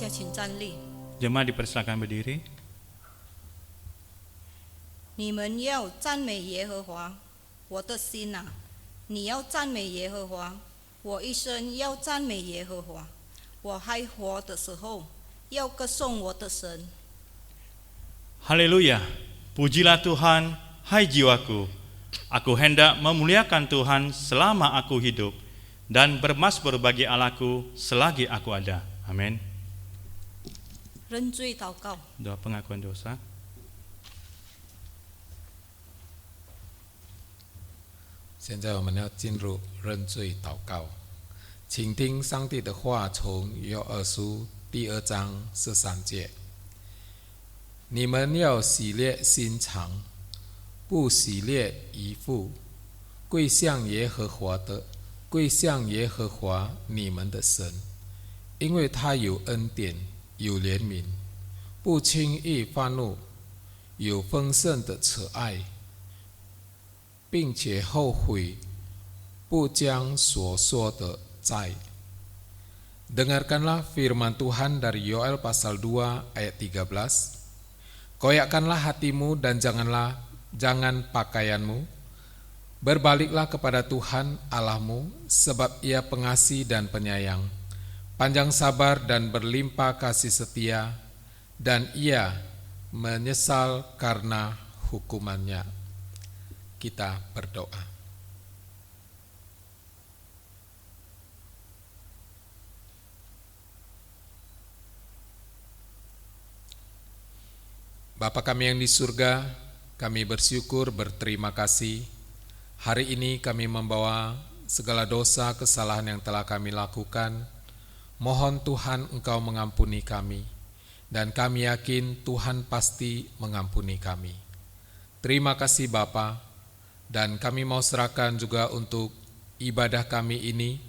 们请站立。 Jemaat dipersilakan berdiri. 你们要赞美耶和华，我的心啊，你要赞美耶和华，我一生要赞美耶和华。我还活的时候，要歌颂我的神。 Haleluya. Pujilah Tuhan, hai jiwaku. Aku hendak memuliakan Tuhan selama aku hidup dan bermasmur bagi Allahku selagi aku ada. Amin. 认罪祷告。 Doa pengakuan dosa. 现在我们要进入认罪祷告，请听上帝的话，从约珥书第2章13节：你们要洗烈心肠，不洗烈衣服，归向耶和华你们的神，因为他有恩典，有怜悯，不轻易发怒，有丰盛的慈爱，并且后悔，不将所说的债。Dengarkanlah firman Tuhan dari Yoel pasal 2 ayat 13. Koyakkanlah hatimu dan jangan pakaianmu. Berbaliklah kepada Tuhan Allahmu, sebab Ia pengasih dan penyayang, panjang sabar dan berlimpah kasih setia, dan Ia menyesal karena hukumannya. Kita berdoa. Bapa kami yang di surga, kami bersyukur, berterima kasih. Hari ini kami membawa segala dosa, kesalahan yang telah kami lakukan. Mohon Tuhan Engkau mengampuni kami, dan kami yakin Tuhan pasti mengampuni kami. Terima kasih Bapa, dan kami mau serahkan juga untuk ibadah kami ini,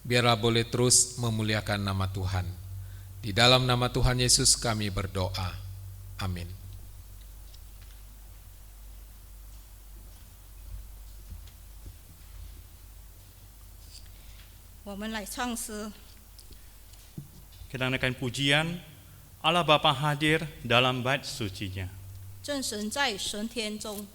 biarlah boleh terus memuliakan nama Tuhan. Di dalam nama Tuhan Yesus kami berdoa. Amin. 我们来唱诗。 Kita naikkan pujian Allah Bapa hadir dalam bait sucinya. 正神在神天中。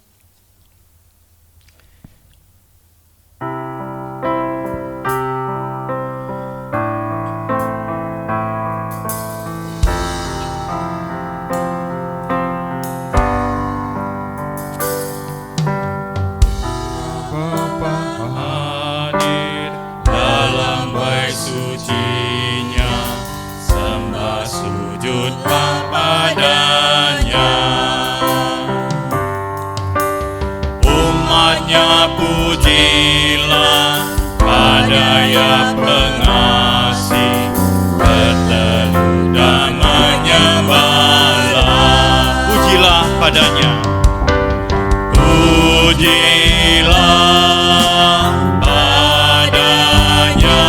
Pujilah pada Yang pengasih, berteduh dan menyembahlah. Pujilah padanya. Pujilah padanya.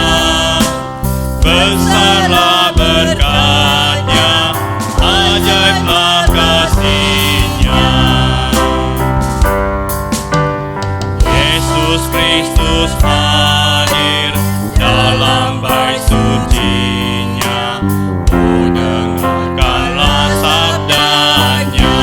Besarlah berkat-Nya, ajaiblah kasih-Nya. Kristus hadir dalam bait suci-Nya. Oh, dengarkanlah sabda-Nya.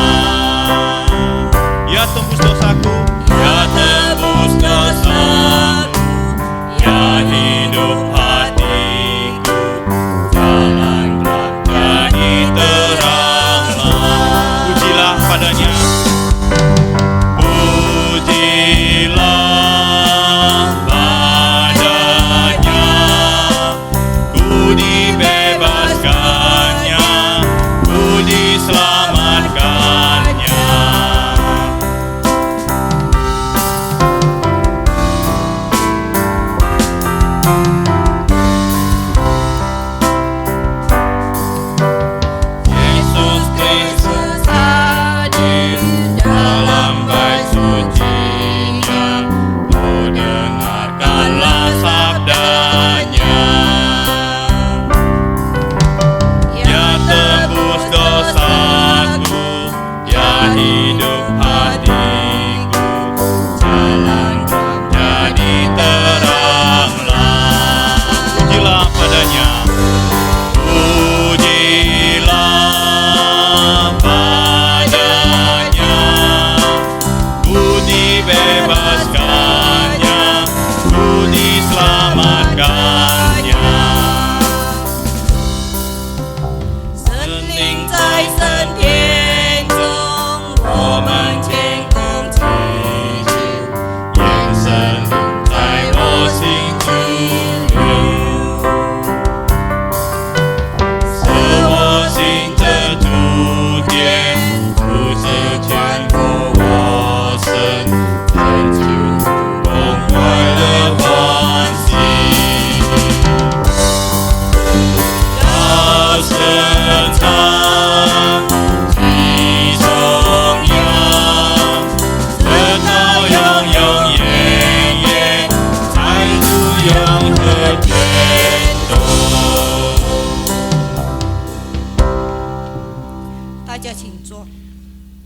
家请坐。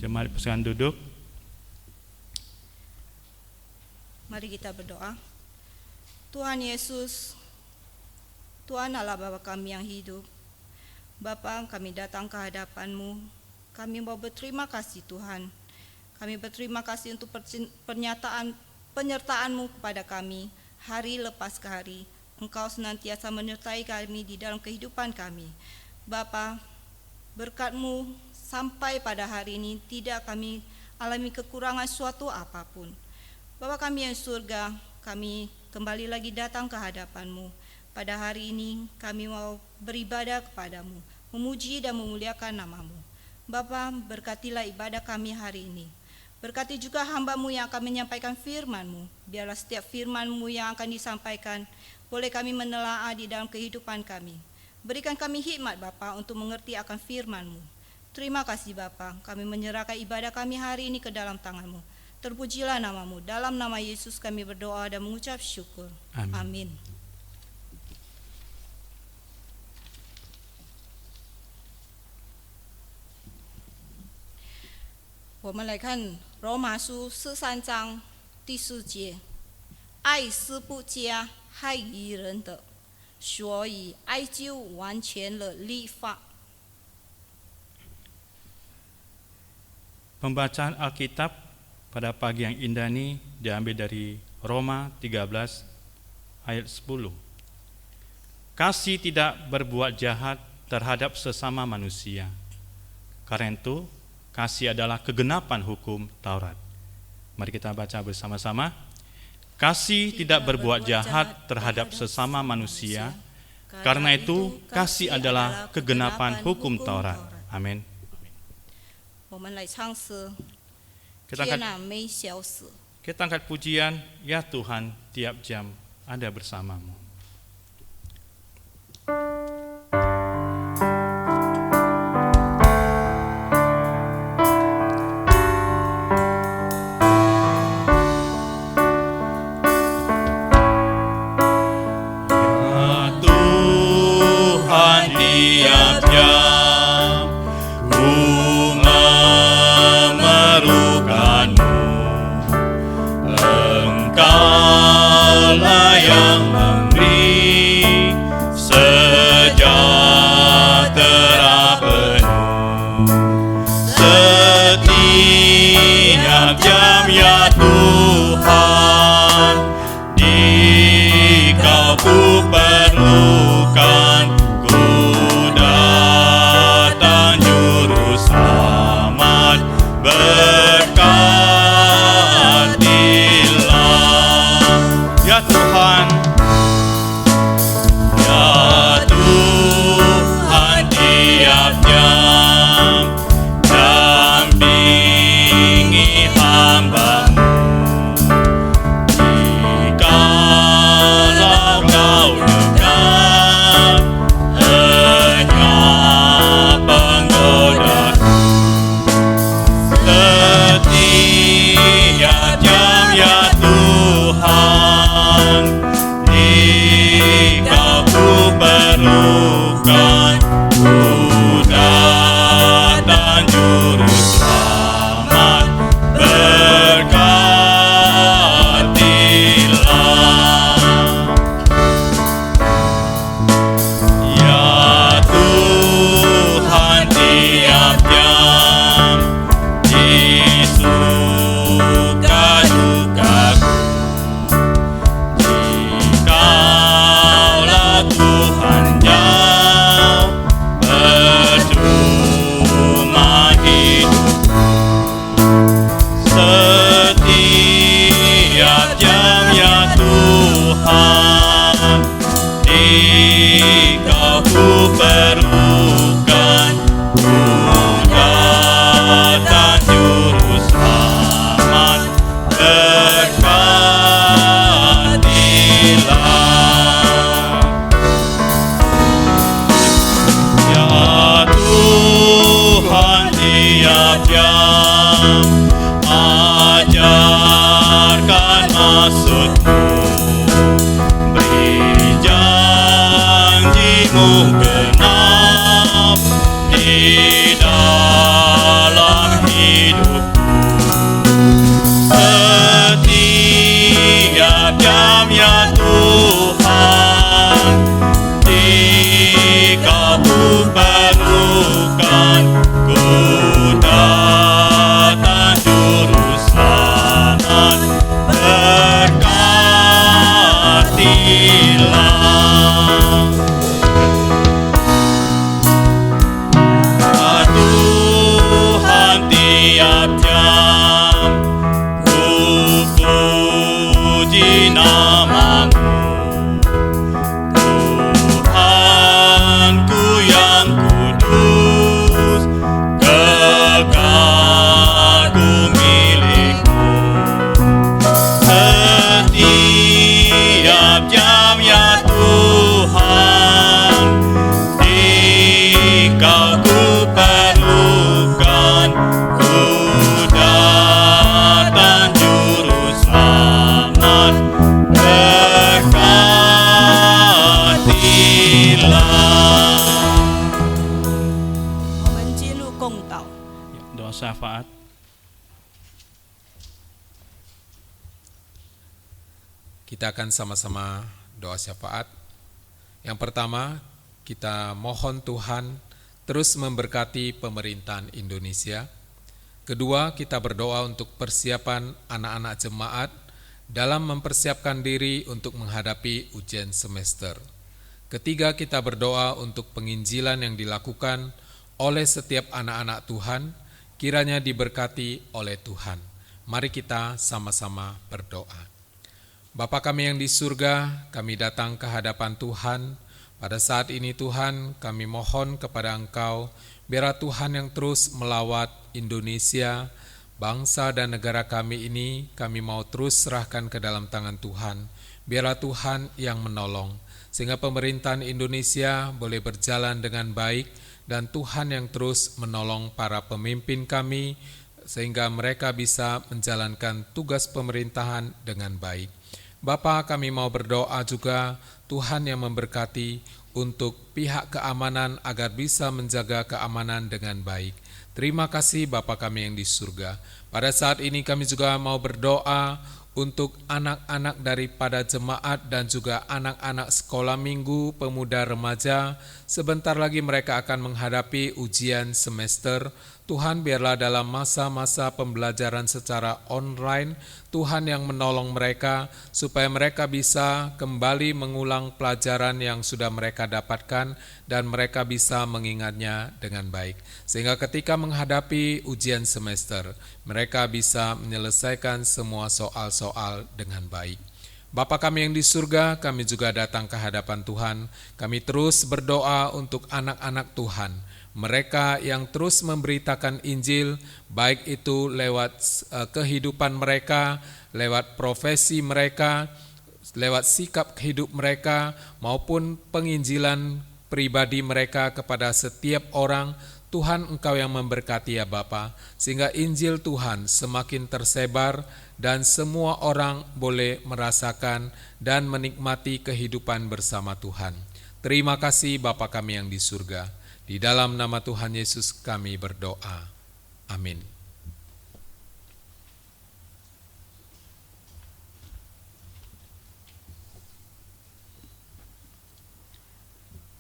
Jemaat persilakan duduk. Mari kita berdoa. Tuhan Yesus, Tuhan Allah Bapa kami yang hidup. Bapa, kami datang ke hadapan-Mu. Kami mau berterima kasih Tuhan. Kami berterima kasih untuk penyertaan-Mu kepada kami hari lepas ke hari. Engkau senantiasa menyertai kami di dalam kehidupan kami. Bapa, berkat-Mu sampai pada hari ini tidak kami alami kekurangan suatu apapun. Bapa kami yang surga, kami kembali lagi datang ke hadapan-Mu. Pada hari ini kami mau beribadah kepadamu, memuji dan memuliakan nama-Mu. Bapa, berkatilah ibadah kami hari ini. Berkati juga hamba-Mu yang akan menyampaikan firman-Mu. Biarlah setiap firman-Mu yang akan disampaikan, boleh kami menelaah di dalam kehidupan kami. Berikan kami hikmat Bapa untuk mengerti akan firman-Mu. Terima kasih Bapa, kami menyerahkan ibadah kami hari ini ke dalam tangan-Mu. Terpujilah nama-Mu. Dalam nama Yesus kami berdoa dan mengucap syukur. Amin. 我们来看罗马书13章第4节，爱是不加害于人的，所以爱就完全了律法。 Pembacaan Alkitab pada pagi yang indah ini diambil dari Roma 13 ayat 10. Kasih tidak berbuat jahat terhadap sesama manusia. Karena itu, kasih adalah kegenapan hukum Taurat. Mari kita baca bersama-sama. Kasih tidak berbuat jahat terhadap sesama manusia. Karena itu, kasih adalah kegenapan hukum Taurat. Amin. 我们来唱诗， Kita 天 angkat, 哪，没小死。 kita angkat pujian, ya Tuhan, tiap jam ada bersamamu. Ya Tuhan, tiap jam ku memerlukanmu. Engkaulah yang memberi sejahtera penuh. Setiap jam ya Tuhan, di Kau ku perlukan. Ku datang juru selamat, berkatilah ya Tuhan. Ya Tuhan, tiap jam dampingi hamba-Mu. Jikalau Kau dekat, hanya penggodaku. Setiap jam ya Tuhan, di Kau ku perlukan. Ku datang juru selamat, berkatilah. Ya Tuhan, tiap jam di suka dukaku. Jikalau Tuhan jauh, percuma hidupku. Setiap jam ya Tuhan, di Kau ku perlukan. Ku datang juru selamat, berkatilah. Ya Tuhan, tiap jam ajarkan maksud-Mu, beri janji-Mu genap di dalam 奉祷。 Doa syafaat. Kita akan sama-sama doa syafaat. Yang pertama, kita mohon Tuhan terus memberkati pemerintahan Indonesia. Kedua, kita berdoa untuk persiapan anak-anak jemaat dalam mempersiapkan diri untuk menghadapi ujian semester. Ketiga, kita berdoa untuk penginjilan yang dilakukan oleh setiap anak-anak Tuhan, kiranya diberkati oleh Tuhan. Mari kita sama-sama berdoa. Bapa kami yang di surga, kami datang ke hadapan Tuhan. Pada saat ini Tuhan, kami mohon kepada Engkau, biarlah Tuhan yang terus melawat Indonesia, bangsa dan negara kami ini, kami mau terus serahkan ke dalam tangan Tuhan. Biarlah Tuhan yang menolong, sehingga pemerintahan Indonesia boleh berjalan dengan baik, dan Tuhan yang terus menolong para pemimpin kami, sehingga mereka bisa menjalankan tugas pemerintahan dengan baik. Bapa, kami mau berdoa juga Tuhan yang memberkati untuk pihak keamanan agar bisa menjaga keamanan dengan baik. Terima kasih Bapa kami yang di surga. Pada saat ini kami juga mau berdoa untuk anak-anak daripada jemaat dan juga anak-anak sekolah minggu, pemuda remaja. Sebentar lagi mereka akan menghadapi ujian semester. Tuhan, biarlah dalam masa-masa pembelajaran secara online, Tuhan yang menolong mereka supaya mereka bisa kembali mengulang pelajaran yang sudah mereka dapatkan dan mereka bisa mengingatnya dengan baik. Sehingga ketika menghadapi ujian semester, mereka bisa menyelesaikan semua soal-soal dengan baik. Bapa kami yang di surga, kami juga datang ke hadapan Tuhan. Kami terus berdoa untuk anak-anak Tuhan, mereka yang terus memberitakan Injil, baik itu lewat kehidupan mereka, lewat profesi mereka, lewat sikap hidup mereka, maupun penginjilan pribadi mereka kepada setiap orang. Tuhan, Engkau yang memberkati ya Bapa, sehingga Injil Tuhan semakin tersebar dan semua orang boleh merasakan dan menikmati kehidupan bersama Tuhan. Terima kasih Bapa kami yang di surga. Di dalam nama Tuhan Yesus kami berdoa. Amin.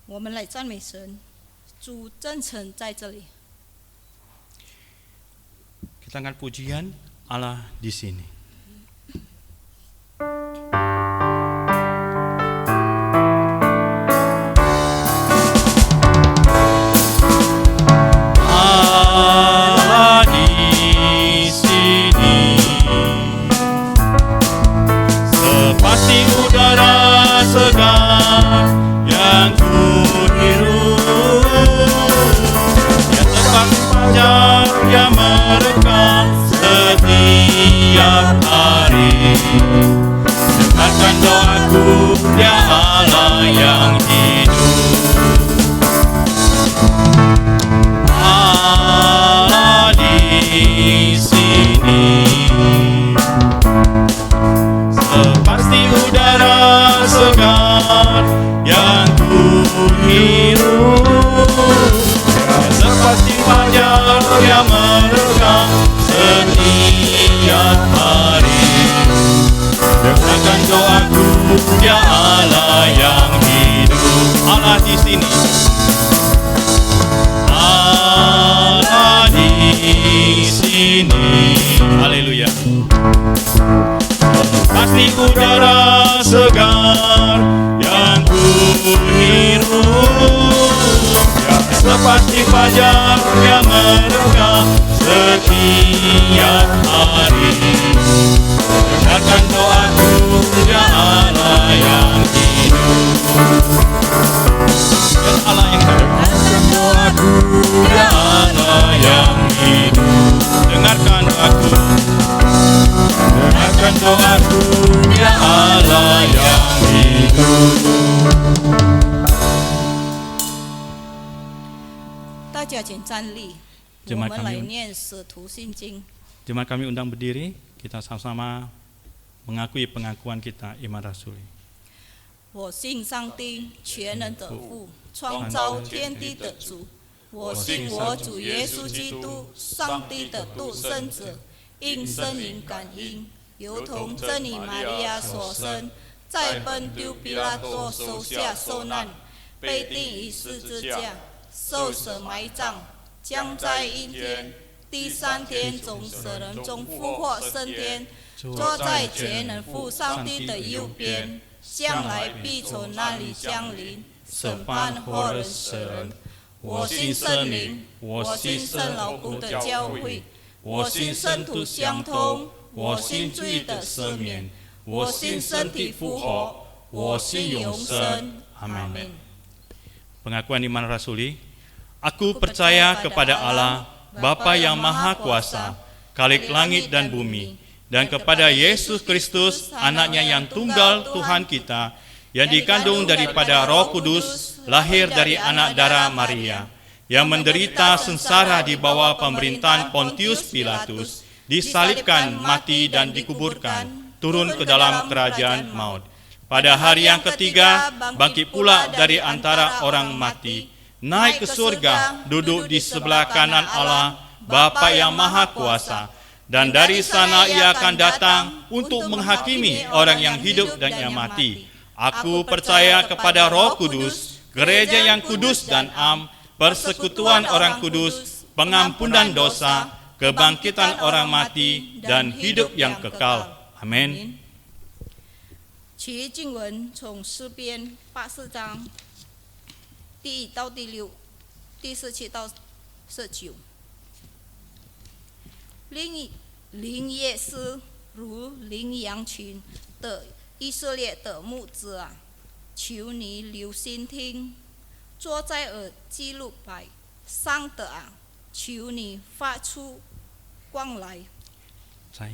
我们来赞美神，主真诚在这里。 Kita angkat pujian Allah di sini. Allah di sini, seperti udara segar yang kuhirup, yang terbang fajar yang merekam setiap hari. Dengarkan doaku, ya Allah yang hidup. Allah di sini, seperti udara segar yang kuhirup, seperti fajar yang merekam setiap hari. Dengarkan doaku, ya Allah yang hidup. Allah di sini, Allah di sini. Haleluya. Pasti udara segar yang kuhirup, seperti fajar yang merekam setiap hari. Dengarkan doaku, ya Allah yang hidup. Ya Allah yang hidup. Dengarkan doaku, ya Allah yang hidup. Dengarkan doaku, dengarkan doaku, ya Allah yang hidup. 大家请站立，我 Jemaat 们来 kami, 念《使徒信经》。 jemaat kami undang berdiri, kita sama-sama mengakui pengakuan kita iman rasuli. 我信上帝，全能的父，创造天地的主，我信我主耶稣基督，上帝的独生子，因圣灵感应，由同真理玛利亚所生，在本丢比拉多手下受难，被钉于十字架，受死埋葬，将在阴间，第3天从死人中复活升天，坐在全能父上帝的右边，将来必从那里降临，审判活人死人。我信圣灵，我信圣老公的教会，我信圣徒相通，我信罪的赦免，我信身体复活，我信永生。Amin. Pengakuan iman rasuli. Aku percaya kepada Allah, Bapa yang Maha Kuasa, Khalik langit dan bumi, dan kepada Yesus Kristus, anaknya yang tunggal Tuhan kita, yang dikandung daripada Roh Kudus, lahir dari anak darah Maria, yang menderita sengsara di bawah pemerintahan Pontius Pilatus, disalibkan, mati dan dikuburkan, turun ke dalam kerajaan maut. Pada hari yang ketiga, bangkit pula dari antara orang mati, naik ke surga, duduk di sebelah kanan Allah, Bapa yang Maha Kuasa, dan dari sana ia akan datang untuk menghakimi orang yang hidup dan yang mati. Aku percaya kepada Roh Kudus, gereja yang kudus dan am, persekutuan orang kudus, pengampunan dosa, kebangkitan orang mati, dan hidup yang kekal. Amin. 其经文从诗篇84章第1到第6，第17到19。林业是如羚羊群的以色列的牧者啊，求你留心听，坐在耳基路柏上的啊，求你发出光来，在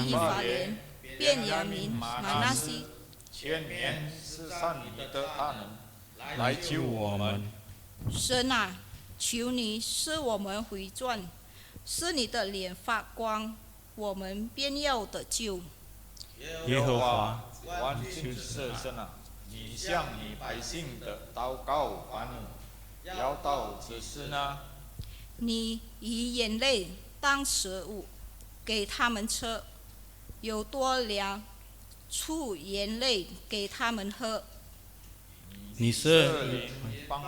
以法莲、便雅悯、马拿西。千年是上你的大能来救我们。神啊，求你使我们回转，使你的脸发光，我们便要得救。耶和华万军之神啊，你向你百姓的祷告反应，要到此时呢？你以眼泪当食物，给他们吃，有多粮出眼泪给他们喝。你是帮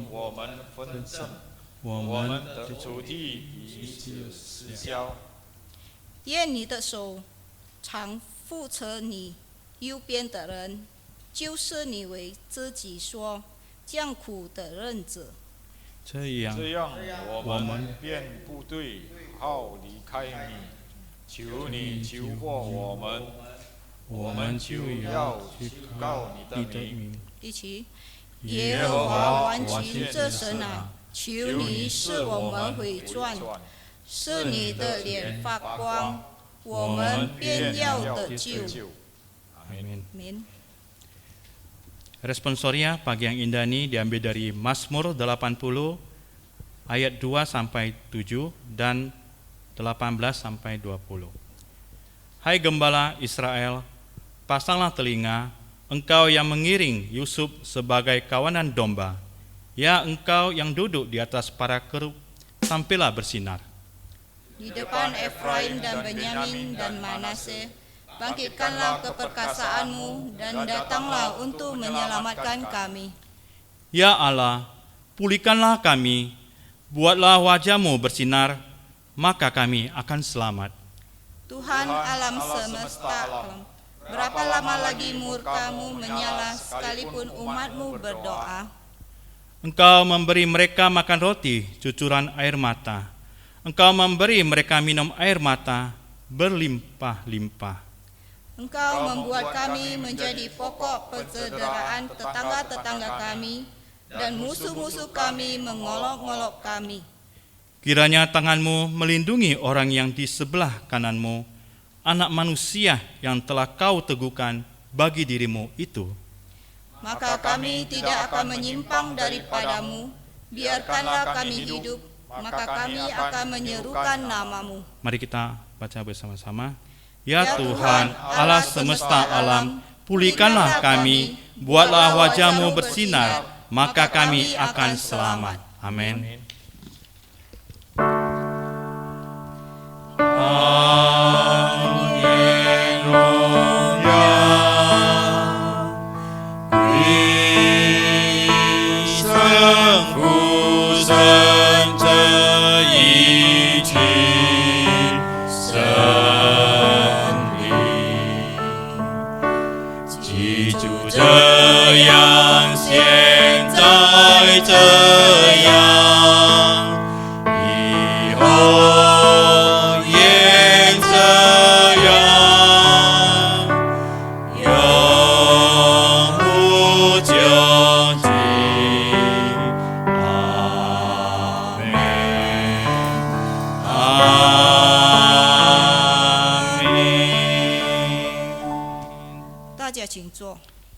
我们分盛我们的主地以致失效。愿你的手常扶持你右边的人，就是你为自己说降苦的日子。这样我们便不对好离开你，求你救活我们。我们就要去告你的名。第七，耶和华万军之神啊，求你使我们回转，使你的脸发光，我们便要得救。Amin. Responsoria pagi yang indah ini diambil dari Mazmur 80 ayat 2 sampai 7 dan 18 sampai 20. Hai gembala Israel, pasanglah telinga, engkau yang mengiring Yusuf sebagai kawanan domba. Ya engkau yang duduk di atas para kerub, tampillah bersinar. Di depan Efraim dan Benyamin dan Manase, bangkitkanlah keperkasaanmu dan datanglah untuk menyelamatkan kami. Ya Allah, pulihkanlah kami, buatlah wajah-Mu bersinar, maka kami akan selamat. Tuhan alam semesta, berapa lama lagi murka-Mu menyala sekalipun umat-Mu berdoa? Engkau memberi mereka makan roti, cucuran air mata. Engkau memberi mereka minum air mata, berlimpah-limpah. Engkau membuat kami menjadi pokok persaudaraan tetangga-tetangga kami, dan musuh-musuh kami mengolok-ngolok kami. Kiranya tangan-Mu melindungi orang yang di sebelah kanan-Mu, anak manusia yang telah Kau teguhkan bagi diri-Mu itu. Maka kami tidak akan menyimpang daripada-Mu, biarkanlah kami hidup, maka kami akan menyerukan nama-Mu. Mari kita baca bersama-sama. Ya Tuhan, Allah semesta alam, pulihkanlah kami, buatlah wajah-Mu bersinar, maka kami akan selamat. Amin.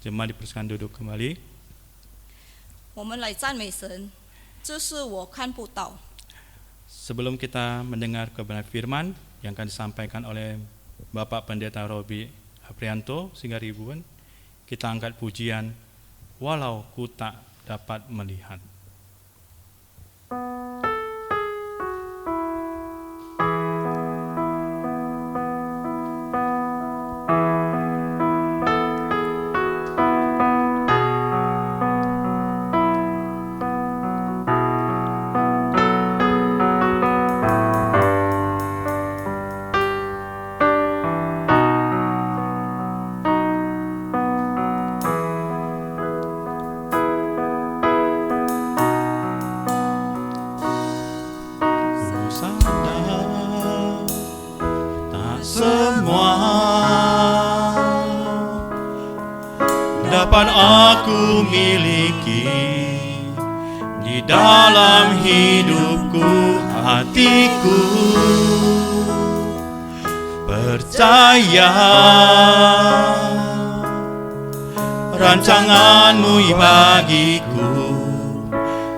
Jemaat dipersilakan duduk kembali. 我们来赞美神，这是我看不到。 Sebelum kita mendengar kebenaran firman yang akan disampaikan oleh Bapak Pendeta Robi Aprianto Singgaribuan, kita angkat pujian Walau Ku Tak Dapat Melihat. Dapat aku miliki di dalam hidupku, hatiku percaya rancanganmu bagiku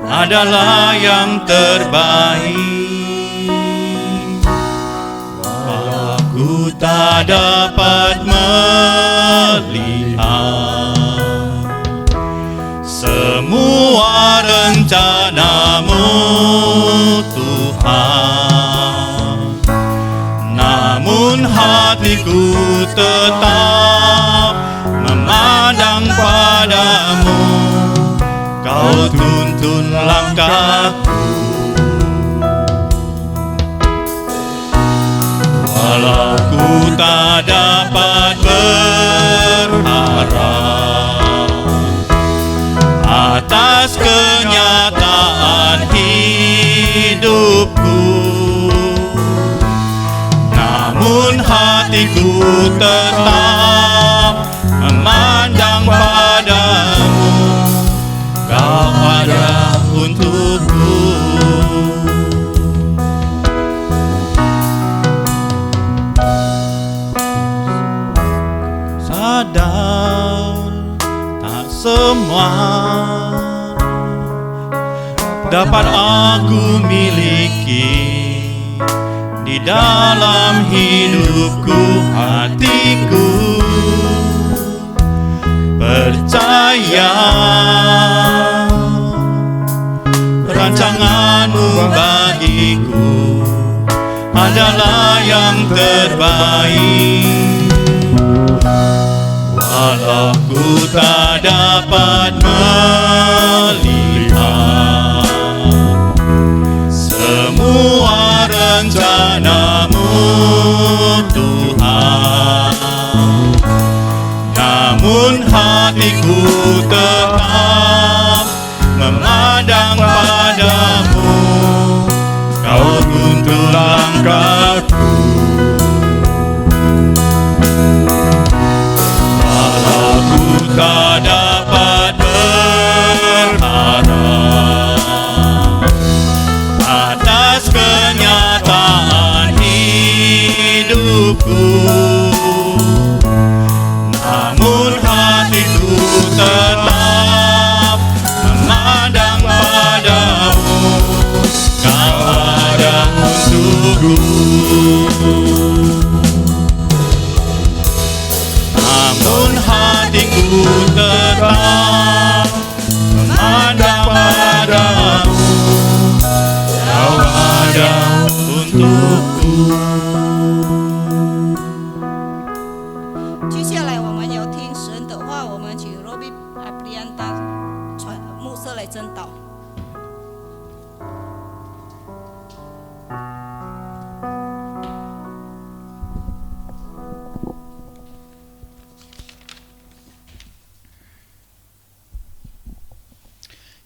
adalah yang terbaik. Aku tak dapat melihat semua rencanamu, Tuhan, namun hatiku tetap memandang padamu. Kau tuntun langkahku, walau ku tak dapat berharap atas kenyataan hidupku, namun hatiku tetap memandang padamu. Kau ada untukku. Sadar tak semua dapat aku miliki di dalam hidupku, hatiku percaya rancanganmu bagiku adalah yang terbaik. Walau ku tak dapat melihat semua rencanamu, Tuhan, namun hatiku tetap memandang padamu. Kau tuntun langkahku, walau ku tak dapat berharap atas kenyataan hidupku, namun hatiku tetap memandang padamu. Kau ada untukku, namun hatiku tetap memandang padamu. 接下来我们要听神的话，我们请罗比阿布利安达传牧师来真导。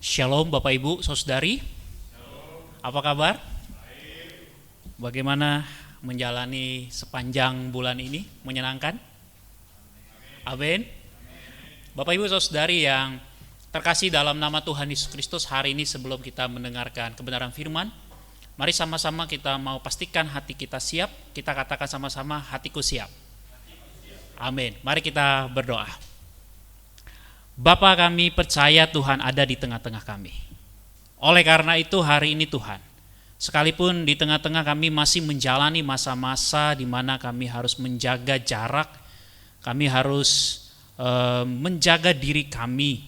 Shalom Bapak Ibu, Saudari. Apa kabar? Bagaimana menjalani sepanjang bulan ini? Menyenangkan? Amin. Bapak Ibu Saudari yang terkasih dalam nama Tuhan Yesus Kristus, hari ini sebelum kita mendengarkan kebenaran firman, mari sama-sama kita mau pastikan hati kita siap. Kita katakan sama-sama, hatiku siap. Amin. Mari kita berdoa. Bapa, kami percaya Tuhan ada di tengah-tengah kami. Oleh karena itu hari ini Tuhan, sekalipun di tengah-tengah kami masih menjalani masa-masa di mana kami harus menjaga jarak, kami harus menjaga diri kami.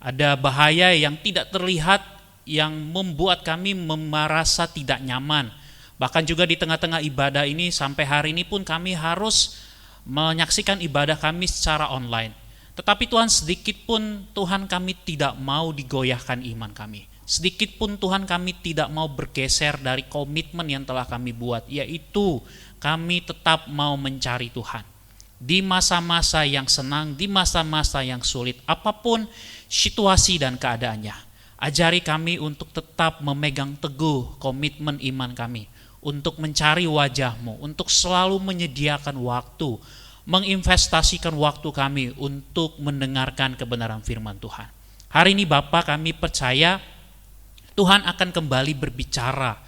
Ada bahaya yang tidak terlihat yang membuat kami merasa tidak nyaman. Bahkan juga di tengah-tengah ibadah ini sampai hari ini pun kami harus menyaksikan ibadah kami secara online. Tetapi Tuhan, sedikit pun Tuhan kami tidak mau digoyahkan iman kami. Sedikit pun Tuhan kami tidak mau bergeser dari komitmen yang telah kami buat, yaitu kami tetap mau mencari Tuhan. Di masa-masa yang senang, di masa-masa yang sulit, apapun situasi dan keadaannya, ajari kami untuk tetap memegang teguh komitmen iman kami, untuk mencari wajah-Mu, untuk selalu menyediakan waktu, menginvestasikan waktu kami untuk mendengarkan kebenaran firman Tuhan. Hari ini Bapa, kami percaya Tuhan akan kembali berbicara.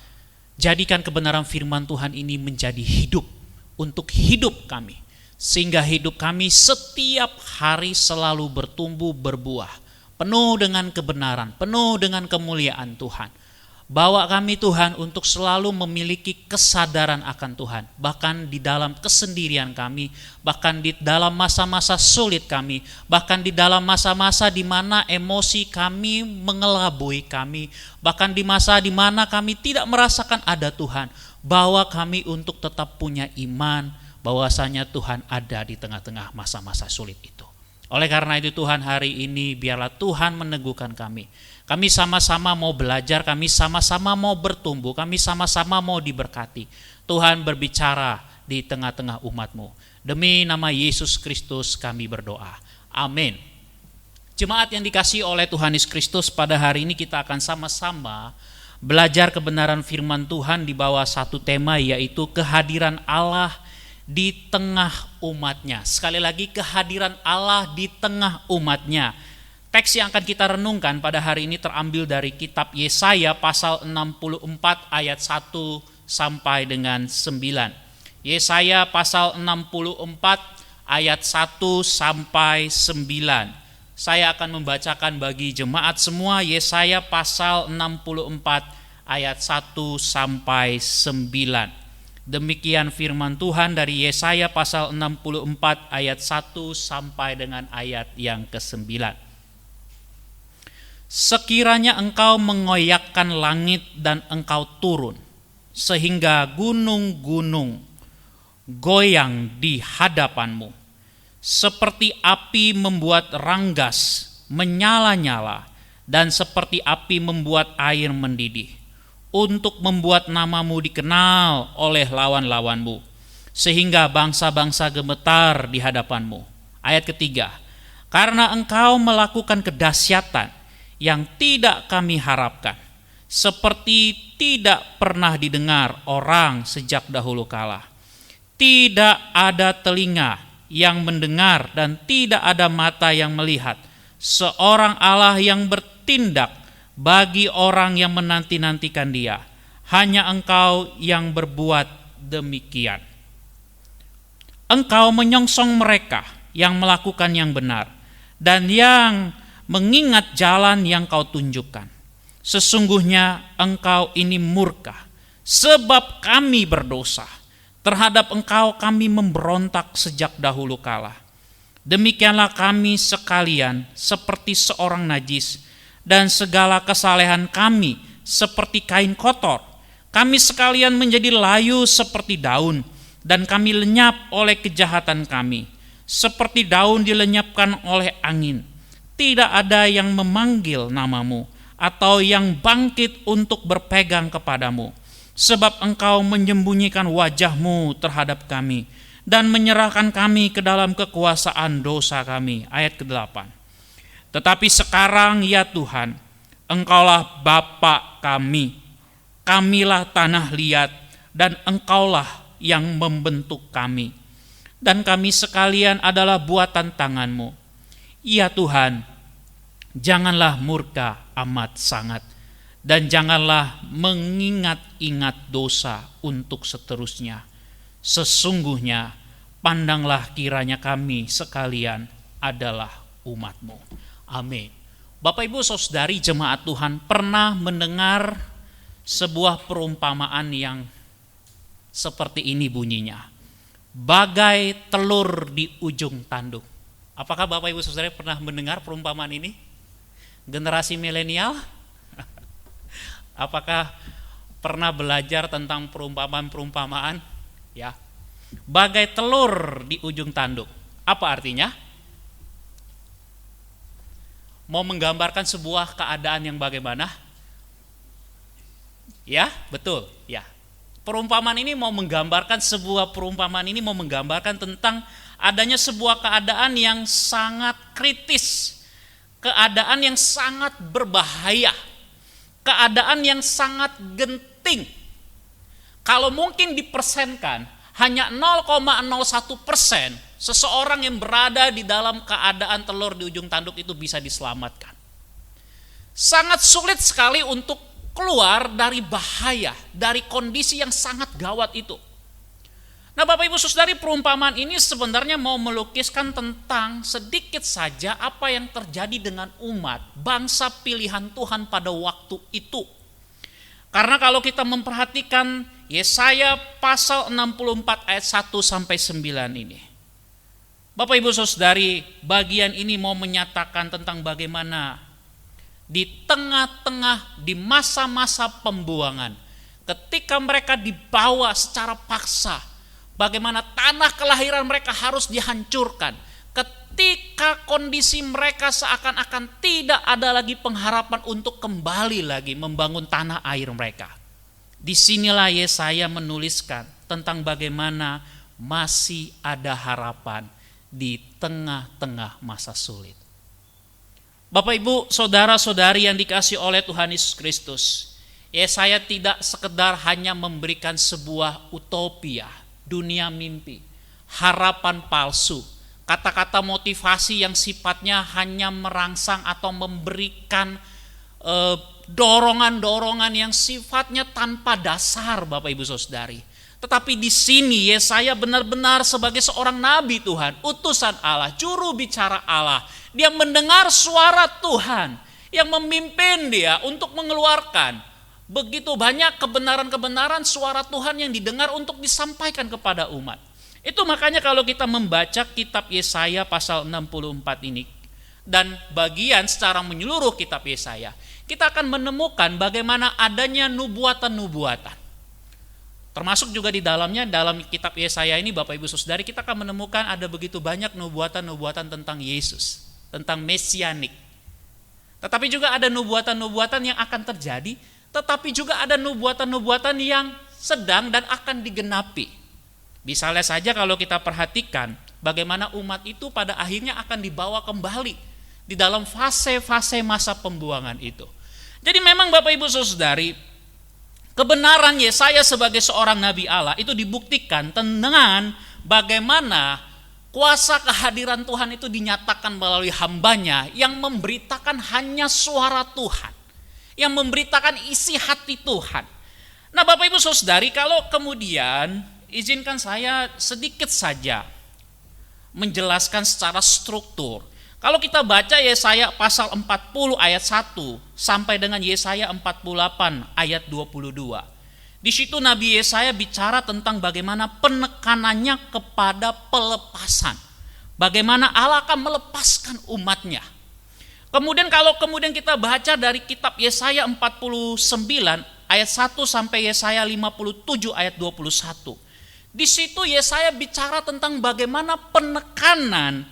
Jadikan kebenaran firman Tuhan ini menjadi hidup untuk hidup kami, sehingga hidup kami setiap hari selalu bertumbuh berbuah, penuh dengan kebenaran, penuh dengan kemuliaan Tuhan. Bawa kami Tuhan untuk selalu memiliki kesadaran akan Tuhan, bahkan di dalam kesendirian kami, bahkan di dalam masa-masa sulit kami, bahkan di dalam masa-masa di mana emosi kami mengelabui kami, bahkan di masa di mana kami tidak merasakan ada Tuhan. Bawa kami untuk tetap punya iman bahwasanya Tuhan ada di tengah-tengah masa-masa sulit itu. Oleh karena itu Tuhan, hari ini biarlah Tuhan meneguhkan kami. Kami sama-sama mau belajar, kami sama-sama mau bertumbuh, kami sama-sama mau diberkati. Tuhan berbicara di tengah-tengah umat-Mu. Demi nama Yesus Kristus kami berdoa. Amin. Jemaat yang dikasihi oleh Tuhan Yesus Kristus, pada hari ini kita akan sama-sama belajar kebenaran firman Tuhan di bawah satu tema, yaitu kehadiran Allah di tengah umat-Nya. Sekali lagi, kehadiran Allah di tengah umat-Nya. Teks yang akan kita renungkan pada hari ini terambil dari kitab Yesaya pasal 64 ayat 1 sampai dengan 9. Yesaya pasal 64 ayat 1 sampai 9. Saya akan membacakan bagi jemaat semua Yesaya pasal 64 ayat 1 sampai 9. Demikian firman Tuhan dari Yesaya pasal 64 ayat 1 sampai dengan ayat yang ke-9. Sekiranya engkau mengoyakkan langit dan engkau turun, sehingga gunung-gunung goyang di hadapanmu, seperti api membuat ranggas menyala-nyala, dan seperti api membuat air mendidih, untuk membuat namamu dikenal oleh lawan-lawanmu, sehingga bangsa-bangsa gemetar di hadapanmu. Ayat ketiga, karena engkau melakukan kedahsyatan yang tidak kami harapkan, seperti tidak pernah didengar orang sejak dahulu kala. Tidak ada telinga yang mendengar dan tidak ada mata yang melihat seorang Allah yang bertindak bagi orang yang menanti-nantikan Dia. Hanya Engkau yang berbuat demikian. Engkau menyongsong mereka yang melakukan yang benar dan yang mengingat jalan yang Kau tunjukkan. Sesungguhnya Engkau ini murka, sebab kami berdosa. Terhadap Engkau kami memberontak sejak dahulu kala. Demikianlah kami sekalian seperti seorang najis, dan segala kesalehan kami seperti kain kotor. Kami sekalian menjadi layu seperti daun, dan kami lenyap oleh kejahatan kami. Seperti daun dilenyapkan oleh angin. Tidak ada yang memanggil namamu, atau yang bangkit untuk berpegang kepadamu. Sebab engkau menyembunyikan wajahmu terhadap kami, dan menyerahkan kami ke dalam kekuasaan dosa kami. Ayat ke-8. Tetapi sekarang ya Tuhan, engkaulah Bapa kami, kamilah tanah liat, dan engkaulah yang membentuk kami. Dan kami sekalian adalah buatan tanganmu. Ya Tuhan, janganlah murka amat sangat, dan janganlah mengingat-ingat dosa untuk seterusnya. Sesungguhnya pandanglah kiranya kami sekalian adalah umat-Mu. Amin. Bapak Ibu Saudari jemaat Tuhan, pernah mendengar sebuah perumpamaan yang seperti ini bunyinya. Bagai telur di ujung tanduk. Apakah Bapak Ibu Saudari pernah mendengar perumpamaan ini? Generasi milenial? Apakah pernah belajar tentang perumpamaan-perumpamaan? Ya, bagai telur di ujung tanduk. Apa artinya? Mau menggambarkan sebuah keadaan yang bagaimana? Ya, betul. Ya, perumpamaan ini mau menggambarkan tentang adanya sebuah keadaan yang sangat kritis, keadaan yang sangat berbahaya, keadaan yang sangat genting. Kalau mungkin dipersenkan, hanya 0,01% seseorang yang berada di dalam keadaan telur di ujung tanduk itu bisa diselamatkan. Sangat sulit sekali untuk keluar dari bahaya, dari kondisi yang sangat gawat itu. Nah Bapak Ibu Saudari, perumpamaan ini sebenarnya mau melukiskan tentang sedikit saja apa yang terjadi dengan umat, bangsa pilihan Tuhan pada waktu itu. Karena kalau kita memperhatikan Yesaya pasal 64 ayat 1-9 ini. Bapak Ibu Saudari, bagian ini mau menyatakan tentang bagaimana di tengah-tengah di masa-masa pembuangan, ketika mereka dibawa secara paksa, bagaimana tanah kelahiran mereka harus dihancurkan, ketika kondisi mereka seakan-akan tidak ada lagi pengharapan untuk kembali lagi membangun tanah air mereka. Disinilah Yesaya menuliskan tentang bagaimana masih ada harapan di tengah-tengah masa sulit. Bapak Ibu, saudara-saudari yang dikasihi oleh Tuhan Yesus Kristus, Yesaya tidak sekedar hanya memberikan sebuah utopia, dunia mimpi, harapan palsu, kata-kata motivasi yang sifatnya hanya merangsang atau memberikan dorongan-dorongan yang sifatnya tanpa dasar, Bapak Ibu Saudari. Tetapi di sini Yesaya benar-benar sebagai seorang nabi Tuhan, utusan Allah, juru bicara Allah. Dia mendengar suara Tuhan yang memimpin dia untuk mengeluarkan begitu banyak kebenaran-kebenaran suara Tuhan yang didengar untuk disampaikan kepada umat. Itu makanya kalau kita membaca kitab Yesaya pasal 64 ini dan bagian secara menyeluruh kitab Yesaya, kita akan menemukan bagaimana adanya nubuatan-nubuatan. Termasuk juga di dalamnya, dalam kitab Yesaya ini Bapak Ibu Saudari, kita akan menemukan ada begitu banyak nubuatan-nubuatan tentang Yesus, tentang mesianik. Tetapi juga ada nubuatan-nubuatan yang akan terjadi, tetapi juga ada nubuatan-nubuatan yang sedang dan akan digenapi. Misalnya saja kalau kita perhatikan bagaimana umat itu pada akhirnya akan dibawa kembali di dalam fase-fase masa pembuangan itu. Jadi memang Bapak Ibu Saudari, kebenaran Yesaya sebagai seorang nabi Allah itu dibuktikan dengan bagaimana kuasa kehadiran Tuhan itu dinyatakan melalui hambanya yang memberitakan hanya suara Tuhan, yang memberitakan isi hati Tuhan. Nah Bapak Ibu Saudari, kalau kemudian izinkan saya sedikit saja menjelaskan secara struktur. Kalau kita baca Yesaya pasal 40 ayat 1 sampai dengan Yesaya 48 ayat 22. Di situ Nabi Yesaya bicara tentang bagaimana penekanannya kepada pelepasan. Bagaimana Allah akan melepaskan umatnya. Kemudian kalau kita baca dari kitab Yesaya 49 ayat 1 sampai Yesaya 57 ayat 21. Di situ Yesaya bicara tentang bagaimana penekanan,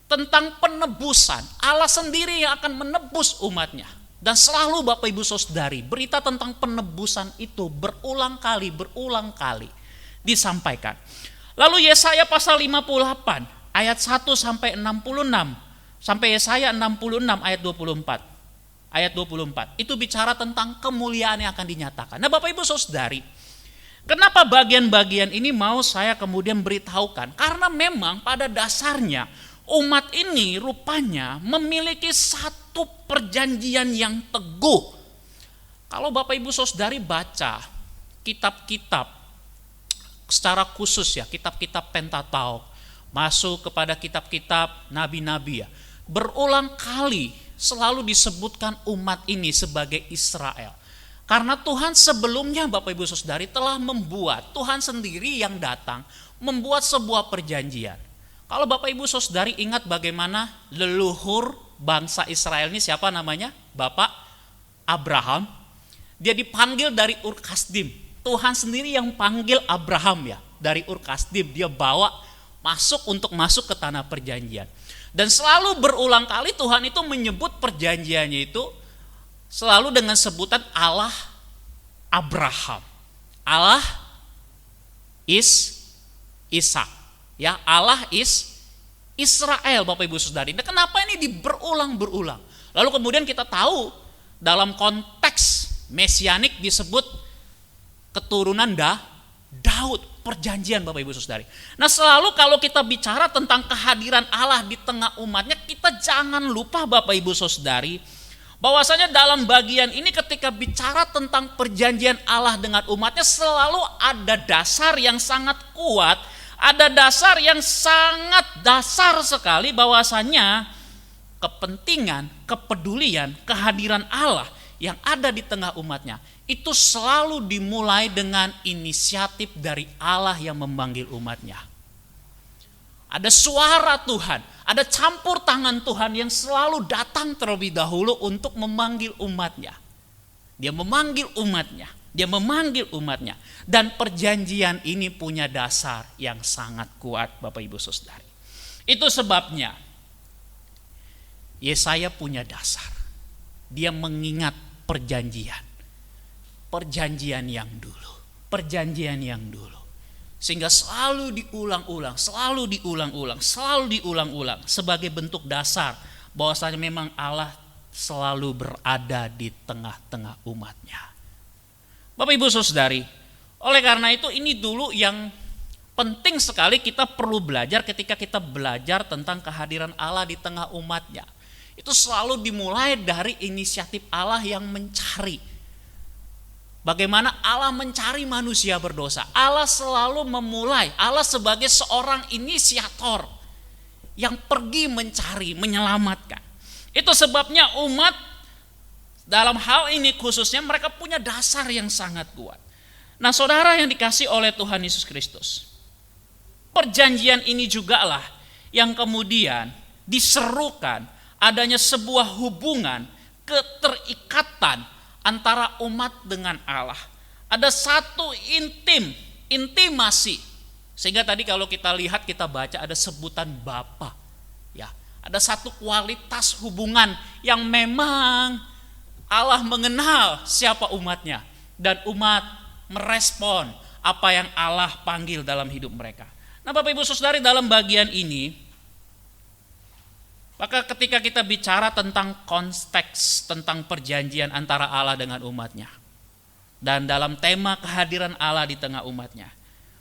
tentang penebusan. Allah sendiri yang akan menebus umatnya. Dan selalu Bapak Ibu Saudari, berita tentang penebusan itu berulang kali disampaikan. Lalu Yesaya pasal 58 ayat 1 sampai 66 sampai Yesaya 66 ayat 24. Ayat 24 itu bicara tentang kemuliaan yang akan dinyatakan. Nah Bapak Ibu Saudari, kenapa bagian-bagian ini mau saya kemudian beritahukan? Karena memang pada dasarnya umat ini rupanya memiliki satu perjanjian yang teguh. Kalau Bapak Ibu Saudari baca kitab-kitab secara khusus ya, kitab-kitab Pentateuk, masuk kepada kitab-kitab nabi-nabi ya, berulang kali selalu disebutkan umat ini sebagai Israel. Karena Tuhan sebelumnya Bapak Ibu Saudari telah membuat, Tuhan sendiri yang datang membuat sebuah perjanjian. Kalau Bapak Ibu Saudari ingat bagaimana leluhur bangsa Israel ini siapa namanya? Bapak Abraham. Dia dipanggil dari Ur Kasdim. Tuhan sendiri yang panggil Abraham ya, dari Ur Kasdim. Dia bawa untuk masuk ke tanah perjanjian. Dan selalu berulang kali Tuhan itu menyebut perjanjiannya itu selalu dengan sebutan Allah Abraham, Allah Ishak, ya Allah Israel Bapak Ibu Saudari. Nah, kenapa ini berulang-berulang? Lalu kemudian kita tahu dalam konteks mesianik disebut keturunan Daud, perjanjian Bapak Ibu Saudari. Nah selalu kalau kita bicara tentang kehadiran Allah di tengah umatnya, kita jangan lupa Bapak Ibu Saudari, bahwasanya dalam bagian ini ketika bicara tentang perjanjian Allah dengan umatnya selalu ada dasar yang sangat kuat, ada dasar yang sangat dasar sekali bahwasanya kepentingan, kepedulian, kehadiran Allah yang ada di tengah umatnya itu selalu dimulai dengan inisiatif dari Allah yang memanggil umatnya. Ada suara Tuhan, ada campur tangan Tuhan yang selalu datang terlebih dahulu untuk memanggil umatnya. Dia memanggil umatnya. Dan perjanjian ini punya dasar yang sangat kuat Bapak Ibu Saudari. Itu sebabnya Yesaya punya dasar. Dia mengingat perjanjian yang dulu. Sehingga selalu diulang-ulang sebagai bentuk dasar bahwasanya memang Allah selalu berada di tengah-tengah umatnya. Bapak Ibu Saudari, oleh karena itu ini dulu yang penting sekali kita perlu belajar ketika kita belajar tentang kehadiran Allah di tengah umatnya. Itu selalu dimulai dari inisiatif Allah yang mencari. Bagaimana Allah mencari manusia berdosa. Allah selalu memulai, Allah sebagai seorang inisiator yang pergi mencari, menyelamatkan. Itu sebabnya umat dalam hal ini khususnya mereka punya dasar yang sangat kuat. Nah saudara yang dikasih oleh Tuhan Yesus Kristus, perjanjian ini jugalah yang kemudian diserukan adanya sebuah hubungan, keterikatan antara umat dengan Allah. Ada satu intimasi. Sehingga tadi kalau kita lihat, kita baca ada sebutan Bapa. Ya, ada satu kualitas hubungan yang memang Allah mengenal siapa umatnya. Dan umat merespon apa yang Allah panggil dalam hidup mereka. Nah Bapak Ibu Saudari, dalam bagian ini, maka ketika kita bicara tentang konteks, tentang perjanjian antara Allah dengan umatnya, dan dalam tema kehadiran Allah di tengah umatnya,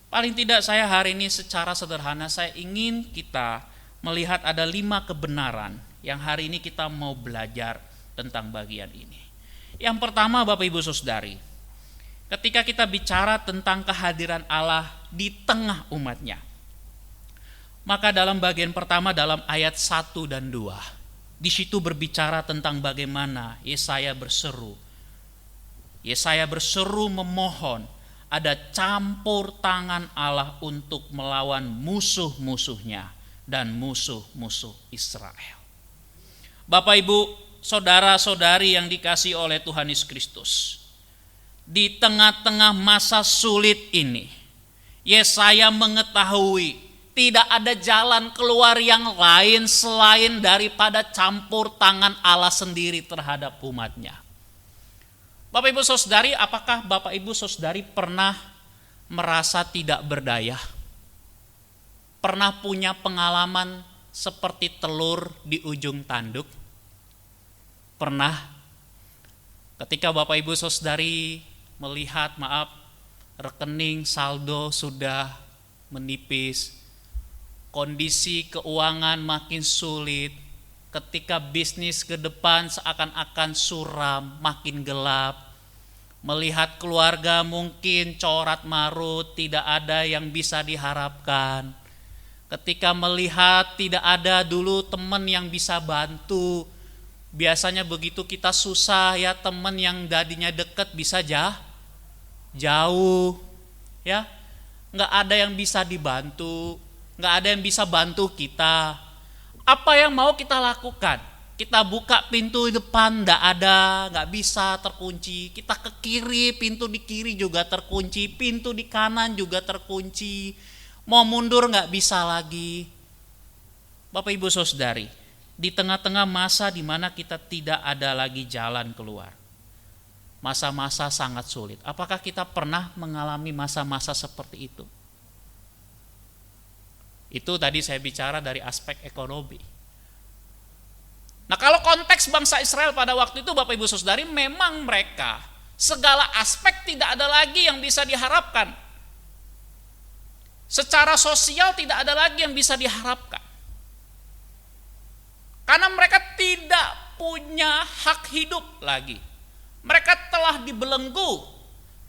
paling tidak saya hari ini secara sederhana saya ingin kita melihat ada 5 kebenaran yang hari ini kita mau belajar tentang bagian ini. Yang pertama Bapak Ibu Saudari, ketika kita bicara tentang kehadiran Allah di tengah umatnya, maka dalam bagian pertama dalam ayat 1 dan 2, di situ berbicara tentang bagaimana Yesaya berseru. Yesaya berseru memohon ada campur tangan Allah untuk melawan musuh-musuhnya dan musuh-musuh Israel. Bapak Ibu, saudara-saudari yang dikasihi oleh Tuhan Yesus Kristus, di tengah-tengah masa sulit ini, Yesaya mengetahui tidak ada jalan keluar yang lain selain daripada campur tangan Allah sendiri terhadap umatnya. Bapak Ibu Saudari, apakah Bapak Ibu Saudari pernah merasa tidak berdaya? Pernah punya pengalaman seperti telur di ujung tanduk? Pernah? Ketika Bapak Ibu Saudari melihat, rekening saldo sudah menipis, kondisi keuangan makin sulit, ketika bisnis ke depan seakan-akan suram, makin gelap, melihat keluarga mungkin corat marut, tidak ada yang bisa diharapkan. Ketika melihat tidak ada dulu teman yang bisa bantu, biasanya begitu kita susah ya, teman yang tadinya dekat bisa jauh, ya, nggak ada yang bisa dibantu, nggak ada yang bisa bantu kita. Apa yang mau kita lakukan? Kita buka pintu depan, nggak bisa, terkunci. Kita ke kiri, pintu di kiri juga terkunci, pintu di kanan juga terkunci. Mau mundur nggak bisa lagi. Bapak Ibu Saudari, di tengah-tengah masa di mana kita tidak ada lagi jalan keluar, masa-masa sangat sulit. Apakah kita pernah mengalami masa-masa seperti itu? Itu tadi saya bicara dari aspek ekonomi. Nah, kalau konteks bangsa Israel pada waktu itu, Bapak Ibu Saudari, memang mereka segala aspek tidak ada lagi yang bisa diharapkan. Secara sosial tidak ada lagi yang bisa diharapkan. Karena mereka tidak punya hak hidup lagi. Mereka telah dibelenggu,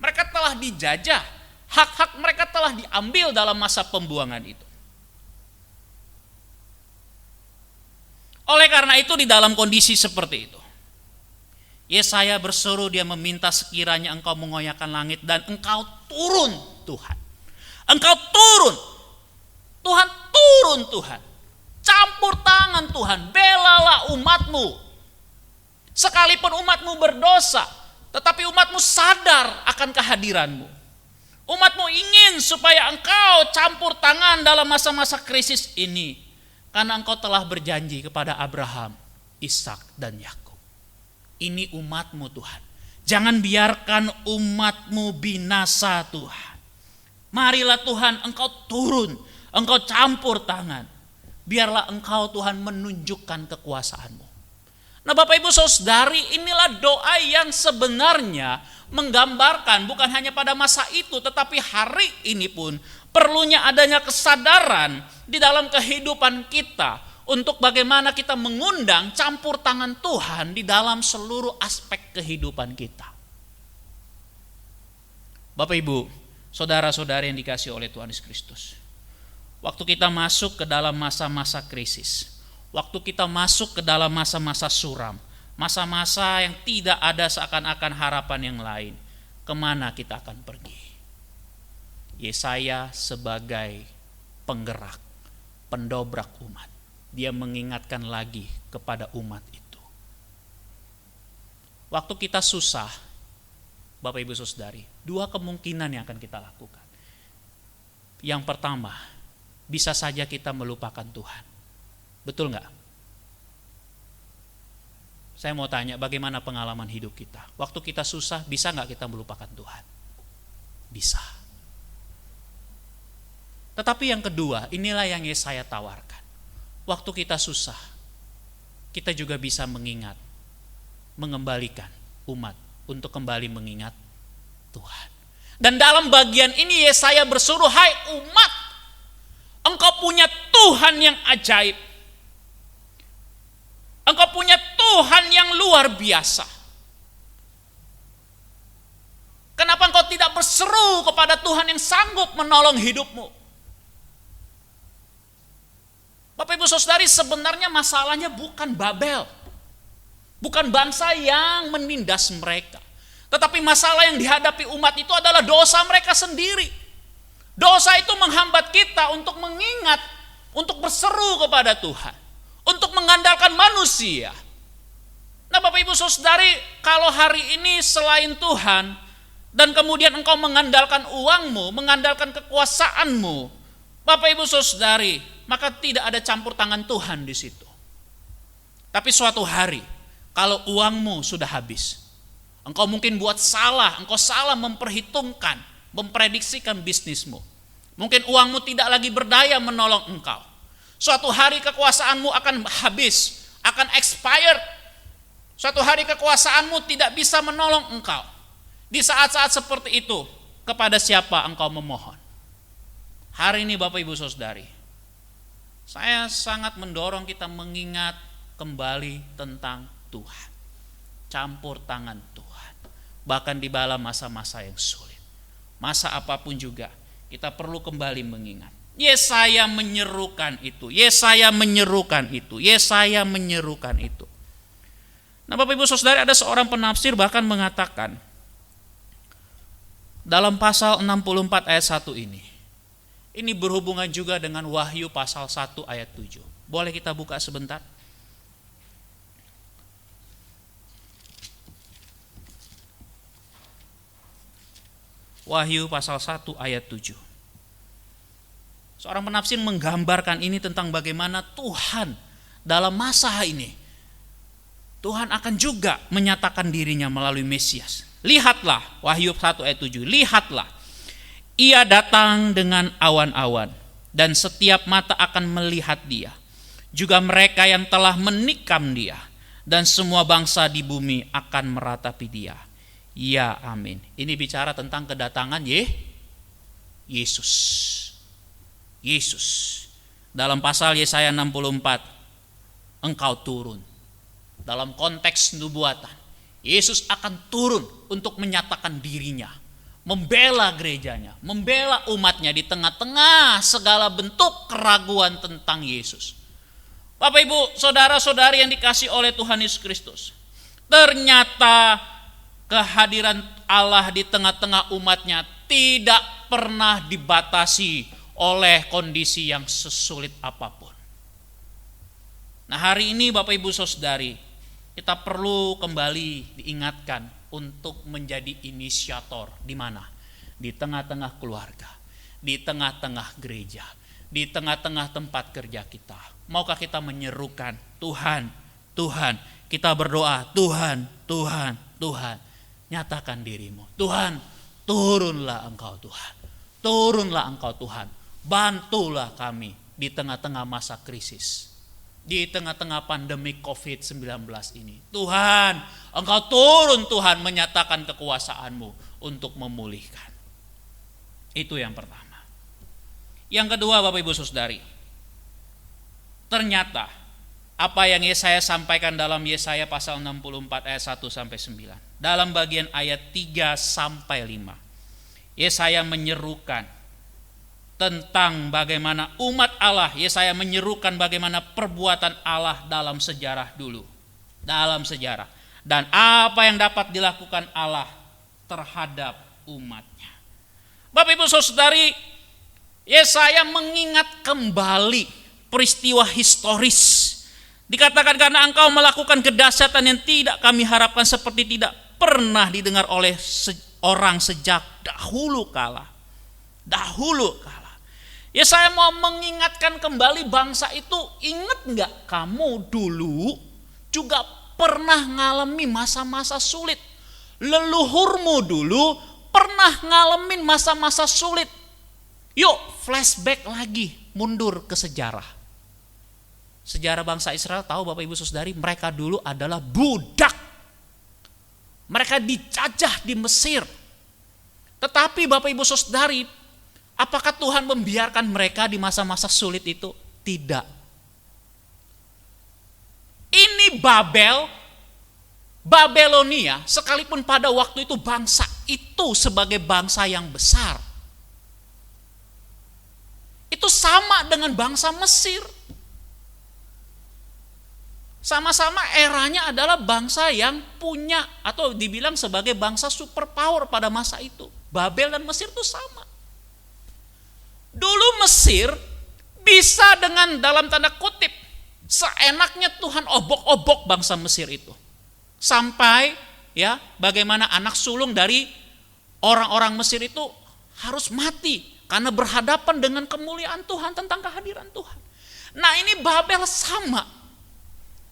mereka telah dijajah, hak-hak mereka telah diambil dalam masa pembuangan itu. Oleh karena itu, di dalam kondisi seperti itu, Yesaya berseru, dia meminta sekiranya engkau mengoyakkan langit dan engkau turun Tuhan. Engkau turun, Tuhan turun Tuhan. Campur tangan Tuhan, belalah umatmu. Sekalipun umatmu berdosa, tetapi umatmu sadar akan kehadiranmu. Umatmu ingin supaya engkau campur tangan dalam masa-masa krisis ini. Karena engkau telah berjanji kepada Abraham, Ishak dan Yakub. Ini umatmu Tuhan. Jangan biarkan umatmu binasa Tuhan. Marilah Tuhan engkau turun, engkau campur tangan. Biarlah engkau Tuhan menunjukkan kekuasaanmu. Nah Bapak Ibu Saudari, inilah doa yang sebenarnya menggambarkan bukan hanya pada masa itu, tetapi hari ini pun perlunya adanya kesadaran di dalam kehidupan kita untuk bagaimana kita mengundang campur tangan Tuhan di dalam seluruh aspek kehidupan kita. Bapak Ibu, saudara-saudari yang dikasihi oleh Tuhan Yesus Kristus, waktu kita masuk ke dalam masa-masa krisis, waktu kita masuk ke dalam masa-masa suram, masa-masa yang tidak ada seakan-akan harapan yang lain, kemana kita akan pergi? Yesaya sebagai penggerak, pendobrak umat, dia mengingatkan lagi kepada umat itu. Waktu kita susah, Bapak Ibu Saudari, dua kemungkinan yang akan kita lakukan. Yang pertama, bisa saja kita melupakan Tuhan. Betul nggak? Saya mau tanya, bagaimana pengalaman hidup kita? Waktu kita susah, bisa nggak kita melupakan Tuhan? Bisa. Tetapi yang kedua, inilah yang Yesaya tawarkan. Waktu kita susah, kita juga bisa mengingat, mengembalikan umat untuk kembali mengingat Tuhan. Dan dalam bagian ini Yesaya bersuruh, hai umat, engkau punya Tuhan yang ajaib. Engkau punya Tuhan yang luar biasa. Kenapa engkau tidak berseru kepada Tuhan yang sanggup menolong hidupmu? Bapak Ibu Saudari, sebenarnya masalahnya bukan Babel, bukan bangsa yang menindas mereka, tetapi masalah yang dihadapi umat itu adalah dosa mereka sendiri. Dosa itu menghambat kita untuk mengingat, untuk berseru kepada Tuhan, untuk mengandalkan manusia. Nah Bapak Ibu Saudari, kalau hari ini selain Tuhan, dan kemudian engkau mengandalkan uangmu, mengandalkan kekuasaanmu, Bapak Ibu Saudari, maka tidak ada campur tangan Tuhan di situ. Tapi suatu hari, kalau uangmu sudah habis, engkau mungkin buat salah, engkau salah memperhitungkan, memprediksikan bisnismu. Mungkin uangmu tidak lagi berdaya menolong engkau. Suatu hari kekuasaanmu akan habis, akan expired. Suatu hari kekuasaanmu tidak bisa menolong engkau. Di saat-saat seperti itu, kepada siapa engkau memohon? Hari ini Bapak Ibu Saudari, saya sangat mendorong kita mengingat kembali tentang Tuhan. Campur tangan Tuhan. Bahkan di dalam masa-masa yang sulit. Masa apapun juga, kita perlu kembali mengingat. Yesaya menyerukan itu. Yesaya menyerukan itu. Yesaya menyerukan itu. Nah Bapak Ibu Saudari, ada seorang penafsir bahkan mengatakan, dalam pasal 64 ayat 1 ini berhubungan juga dengan Wahyu pasal 1 ayat 7. Boleh kita buka sebentar? Wahyu pasal 1 ayat 7. Seorang penafsir menggambarkan ini tentang bagaimana Tuhan dalam masa ini, Tuhan akan juga menyatakan dirinya melalui Mesias. Lihatlah, Wahyu 1 ayat 7, lihatlah, ia datang dengan awan-awan, dan setiap mata akan melihat dia, juga mereka yang telah menikam dia, dan semua bangsa di bumi akan meratapi dia. Ya amin. Ini bicara tentang kedatangan Yesus. Yesus. Dalam pasal Yesaya 64, engkau turun. Dalam konteks nubuatan, Yesus akan turun untuk menyatakan dirinya, membela gerejanya, membela umatnya di tengah-tengah segala bentuk keraguan tentang Yesus. Bapak Ibu, saudara-saudari yang dikasihi oleh Tuhan Yesus Kristus, ternyata kehadiran Allah di tengah-tengah umatnya tidak pernah dibatasi oleh kondisi yang sesulit apapun. Nah hari ini Bapak Ibu Saudari, kita perlu kembali diingatkan untuk menjadi inisiator di mana? Di tengah-tengah keluarga, di tengah-tengah gereja, di tengah-tengah tempat kerja kita. Maukah kita menyerukan, Tuhan, Tuhan, kita berdoa, Tuhan, Tuhan, Tuhan, nyatakan dirimu. Tuhan, turunlah engkau Tuhan. Turunlah engkau Tuhan. Bantulah kami di tengah-tengah masa krisis. Di tengah-tengah pandemi COVID-19 ini. Tuhan, engkau turun Tuhan menyatakan kekuasaan-Mu untuk memulihkan. Itu yang pertama. Yang kedua Bapak Ibu Saudari, ternyata apa yang Yesaya sampaikan dalam Yesaya pasal 64 ayat 1 sampai 9. Dalam bagian ayat 3 sampai 5. Yesaya menyerukan tentang bagaimana umat Allah, Yesaya menyerukan bagaimana perbuatan Allah dalam sejarah dulu. Dalam sejarah. Dan apa yang dapat dilakukan Allah terhadap umatnya. Bapak Ibu Saudari, Yesaya mengingat kembali peristiwa historis. Dikatakan karena engkau melakukan kedahsyatan yang tidak kami harapkan seperti tidak pernah didengar oleh orang sejak dahulu kala. Dahulu kala. Yesaya mau mengingatkan kembali bangsa itu, ingat enggak kamu dulu juga pernah ngalami masa-masa sulit. Leluhurmu dulu pernah ngalamin masa-masa sulit. Yuk flashback lagi, mundur ke sejarah. Sejarah bangsa Israel tahu Bapak Ibu Saudari, mereka dulu adalah budak. Mereka dijajah di Mesir. Tetapi Bapak Ibu Saudari, apakah Tuhan membiarkan mereka di masa-masa sulit itu? Tidak. Ini Babelonia, sekalipun pada waktu itu bangsa itu sebagai bangsa yang besar, itu sama dengan bangsa Mesir. Sama-sama eranya adalah bangsa yang punya atau dibilang sebagai bangsa superpower pada masa itu. Babel dan Mesir itu sama. Dulu Mesir bisa dengan dalam tanda kutip seenaknya Tuhan obok-obok bangsa Mesir itu. Sampai ya bagaimana anak sulung dari orang-orang Mesir itu harus mati karena berhadapan dengan kemuliaan Tuhan, tentang kehadiran Tuhan. Nah, ini Babel sama.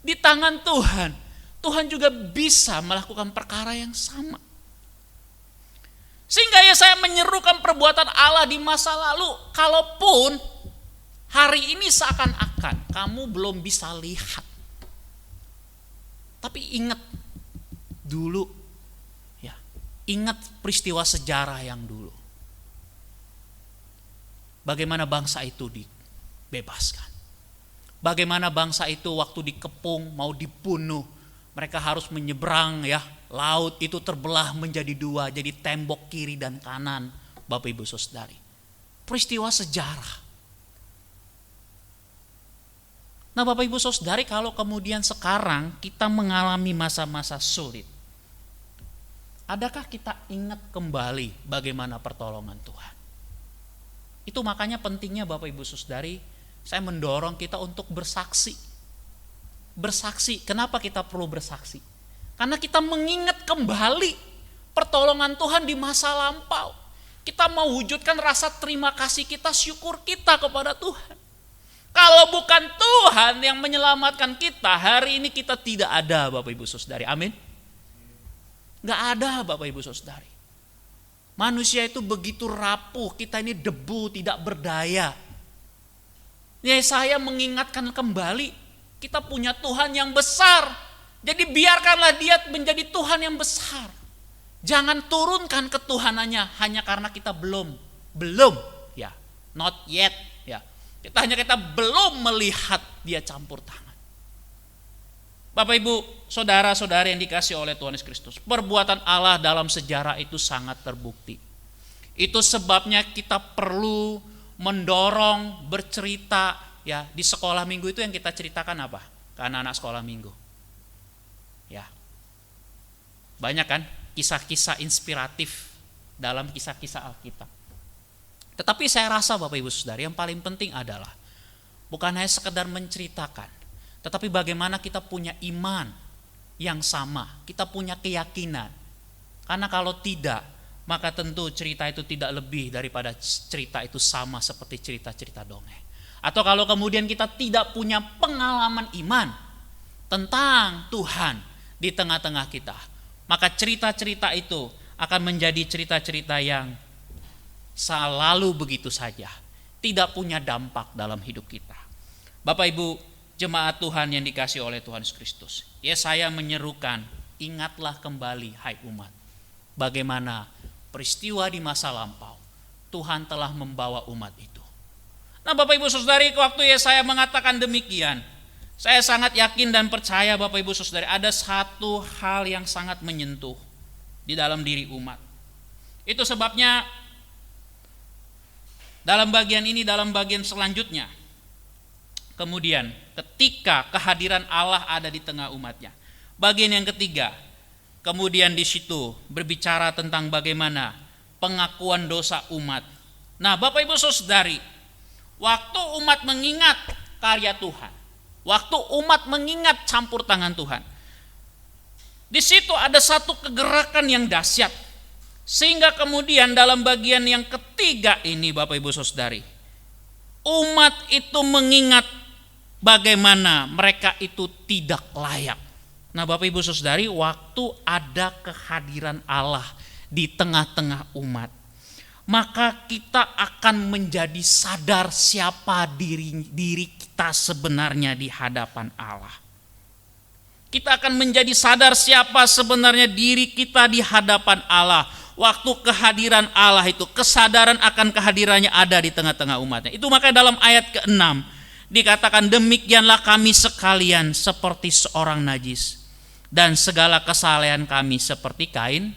Di tangan Tuhan, Tuhan juga bisa melakukan perkara yang sama. Sehingga Yesaya menyerukan perbuatan Allah di masa lalu. Kalaupun hari ini seakan-akan kamu belum bisa lihat, tapi ingat dulu, ya, ingat peristiwa sejarah yang dulu. Bagaimana bangsa itu dibebaskan. Bagaimana bangsa itu waktu dikepung mau dibunuh, mereka harus menyeberang, ya, laut itu terbelah menjadi dua, jadi tembok kiri dan kanan, Bapak Ibu Saudari. Peristiwa sejarah. Nah, Bapak Ibu Saudari, kalau kemudian sekarang kita mengalami masa-masa sulit, adakah kita ingat kembali bagaimana pertolongan Tuhan? Itu makanya pentingnya Bapak Ibu Saudari, saya mendorong kita untuk bersaksi. Bersaksi, kenapa kita perlu bersaksi? Karena kita mengingat kembali pertolongan Tuhan di masa lampau. Kita mewujudkan rasa terima kasih kita, syukur kita kepada Tuhan. Kalau bukan Tuhan yang menyelamatkan kita, hari ini kita tidak ada, Bapak Ibu Saudari. Amin. Gak ada, Bapak Ibu Saudari. Manusia itu begitu rapuh, kita ini debu, tidak berdaya. Yesaya mengingatkan kembali, kita punya Tuhan yang besar. Jadi biarkanlah dia menjadi Tuhan yang besar. Jangan turunkan ketuhanannya hanya karena kita belum, ya, not yet, ya. Kita belum melihat dia campur tangan. Bapak Ibu, saudara-saudari yang dikasihi oleh Tuhan Yesus Kristus, perbuatan Allah dalam sejarah itu sangat terbukti. Itu sebabnya kita perlu mendorong, bercerita, ya, di sekolah minggu itu yang kita ceritakan apa? Ke anak-anak sekolah minggu. Ya. Banyak kan kisah-kisah inspiratif dalam kisah-kisah Alkitab. Tetapi saya rasa Bapak Ibu Saudari, yang paling penting adalah bukan hanya sekedar menceritakan, tetapi bagaimana kita punya iman yang sama, kita punya keyakinan. Karena kalau tidak, maka tentu cerita itu tidak lebih daripada cerita itu sama seperti cerita-cerita dongeng. Atau kalau kemudian kita tidak punya pengalaman iman tentang Tuhan di tengah-tengah kita, maka cerita-cerita itu akan menjadi cerita-cerita yang selalu begitu saja, tidak punya dampak dalam hidup kita. Bapak Ibu jemaat Tuhan yang dikasihi oleh Tuhan Yesus Kristus, Yesaya menyerukan, ingatlah kembali hai umat, bagaimana peristiwa di masa lampau Tuhan telah membawa umat itu. Nah, Bapak Ibu Saudari, waktu Yesaya mengatakan demikian, saya sangat yakin dan percaya Bapak Ibu Saudari, ada satu hal yang sangat menyentuh di dalam diri umat. Itu sebabnya dalam bagian ini, dalam bagian selanjutnya, kemudian ketika kehadiran Allah ada di tengah umatnya, bagian yang ketiga, kemudian di situ berbicara tentang bagaimana pengakuan dosa umat. Nah, Bapak Ibu Saudari, waktu umat mengingat karya Tuhan, waktu umat mengingat campur tangan Tuhan, di situ ada satu kegerakan yang dahsyat. Sehingga kemudian dalam bagian yang ketiga ini Bapak Ibu Saudari, umat itu mengingat bagaimana mereka itu tidak layak. Nah, Bapak Ibu Saudari, waktu ada kehadiran Allah di tengah-tengah umat, maka kita akan menjadi sadar siapa diri kita sebenarnya di hadapan Allah. Kita akan menjadi sadar siapa sebenarnya diri kita di hadapan Allah. Waktu kehadiran Allah itu, kesadaran akan kehadirannya ada di tengah-tengah umatnya. Itu makanya dalam ayat ke-6 dikatakan, demikianlah kami sekalian seperti seorang najis, dan segala kesalehan kami seperti kain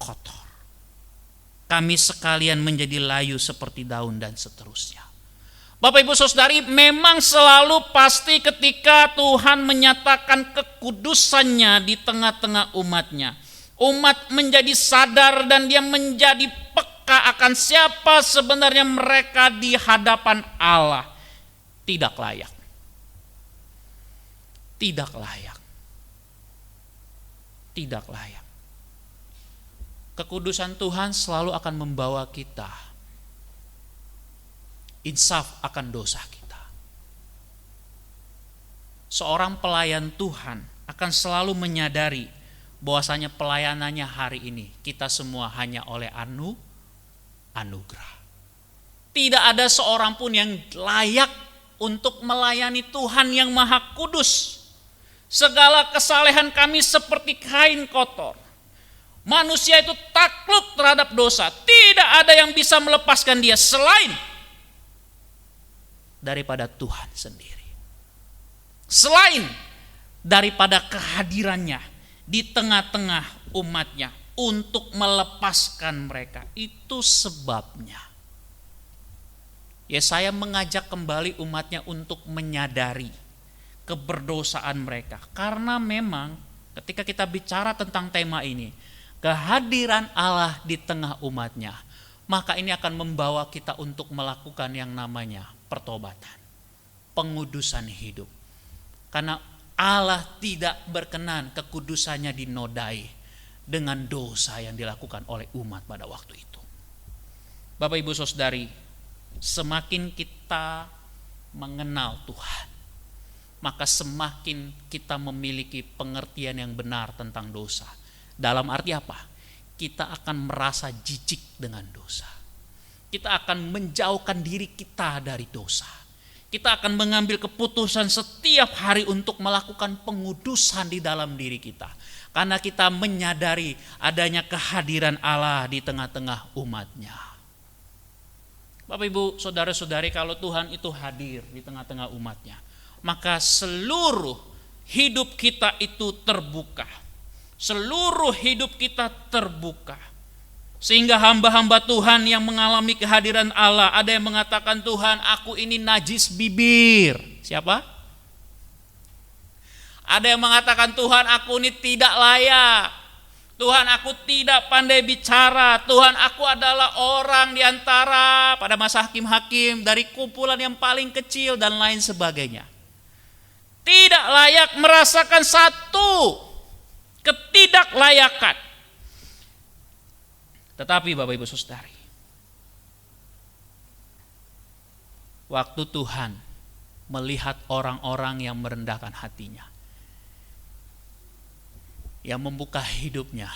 kotor. Kami sekalian menjadi layu seperti daun, dan seterusnya. Bapak Ibu Saudari, memang selalu pasti ketika Tuhan menyatakan kekudusannya di tengah-tengah umatnya, umat menjadi sadar dan dia menjadi peka akan siapa sebenarnya mereka di hadapan Allah. Tidak layak. Tidak layak. Tidak layak. Kekudusan Tuhan selalu akan membawa kita insaf akan dosa kita. Seorang pelayan Tuhan akan selalu menyadari bahwasanya pelayanannya hari ini kita semua hanya oleh anugerah. Tidak ada seorang pun yang layak untuk melayani Tuhan yang Maha Kudus. Segala kesalehan kami seperti kain kotor. Manusia itu takluk terhadap dosa. Tidak ada yang bisa melepaskan dia selain daripada Tuhan sendiri. Selain daripada kehadirannya di tengah-tengah umatnya untuk melepaskan mereka. Itu sebabnya Yesaya mengajak kembali umatnya untuk menyadari keberdosaan mereka. Karena memang ketika kita bicara tentang tema ini, kehadiran Allah di tengah umatnya, maka ini akan membawa kita untuk melakukan yang namanya pertobatan, pengudusan hidup. Karena Allah tidak berkenan kekudusannya dinodai dengan dosa yang dilakukan oleh umat pada waktu itu. Bapak Ibu Saudari, semakin kita mengenal Tuhan, maka semakin kita memiliki pengertian yang benar tentang dosa. Dalam arti apa? Kita akan merasa jijik dengan dosa. Kita akan menjauhkan diri kita dari dosa. Kita akan mengambil keputusan setiap hari untuk melakukan pengudusan di dalam diri kita. Karena kita menyadari adanya kehadiran Allah di tengah-tengah umatnya. Bapak Ibu, saudara-saudari, kalau Tuhan itu hadir di tengah-tengah umatnya, maka seluruh hidup kita itu terbuka. Seluruh hidup kita terbuka. Sehingga hamba-hamba Tuhan yang mengalami kehadiran Allah, ada yang mengatakan, Tuhan, aku ini najis bibir. Siapa? Ada yang mengatakan, Tuhan, aku ini tidak layak. Tuhan, aku tidak pandai bicara. Tuhan, aku adalah orang di antara pada masa hakim-hakim dari kumpulan yang paling kecil dan lain sebagainya. Tidak layak, merasakan satu ketidaklayakan. Tetapi Bapak Ibu Saudari, waktu Tuhan melihat orang-orang yang merendahkan hatinya, yang membuka hidupnya,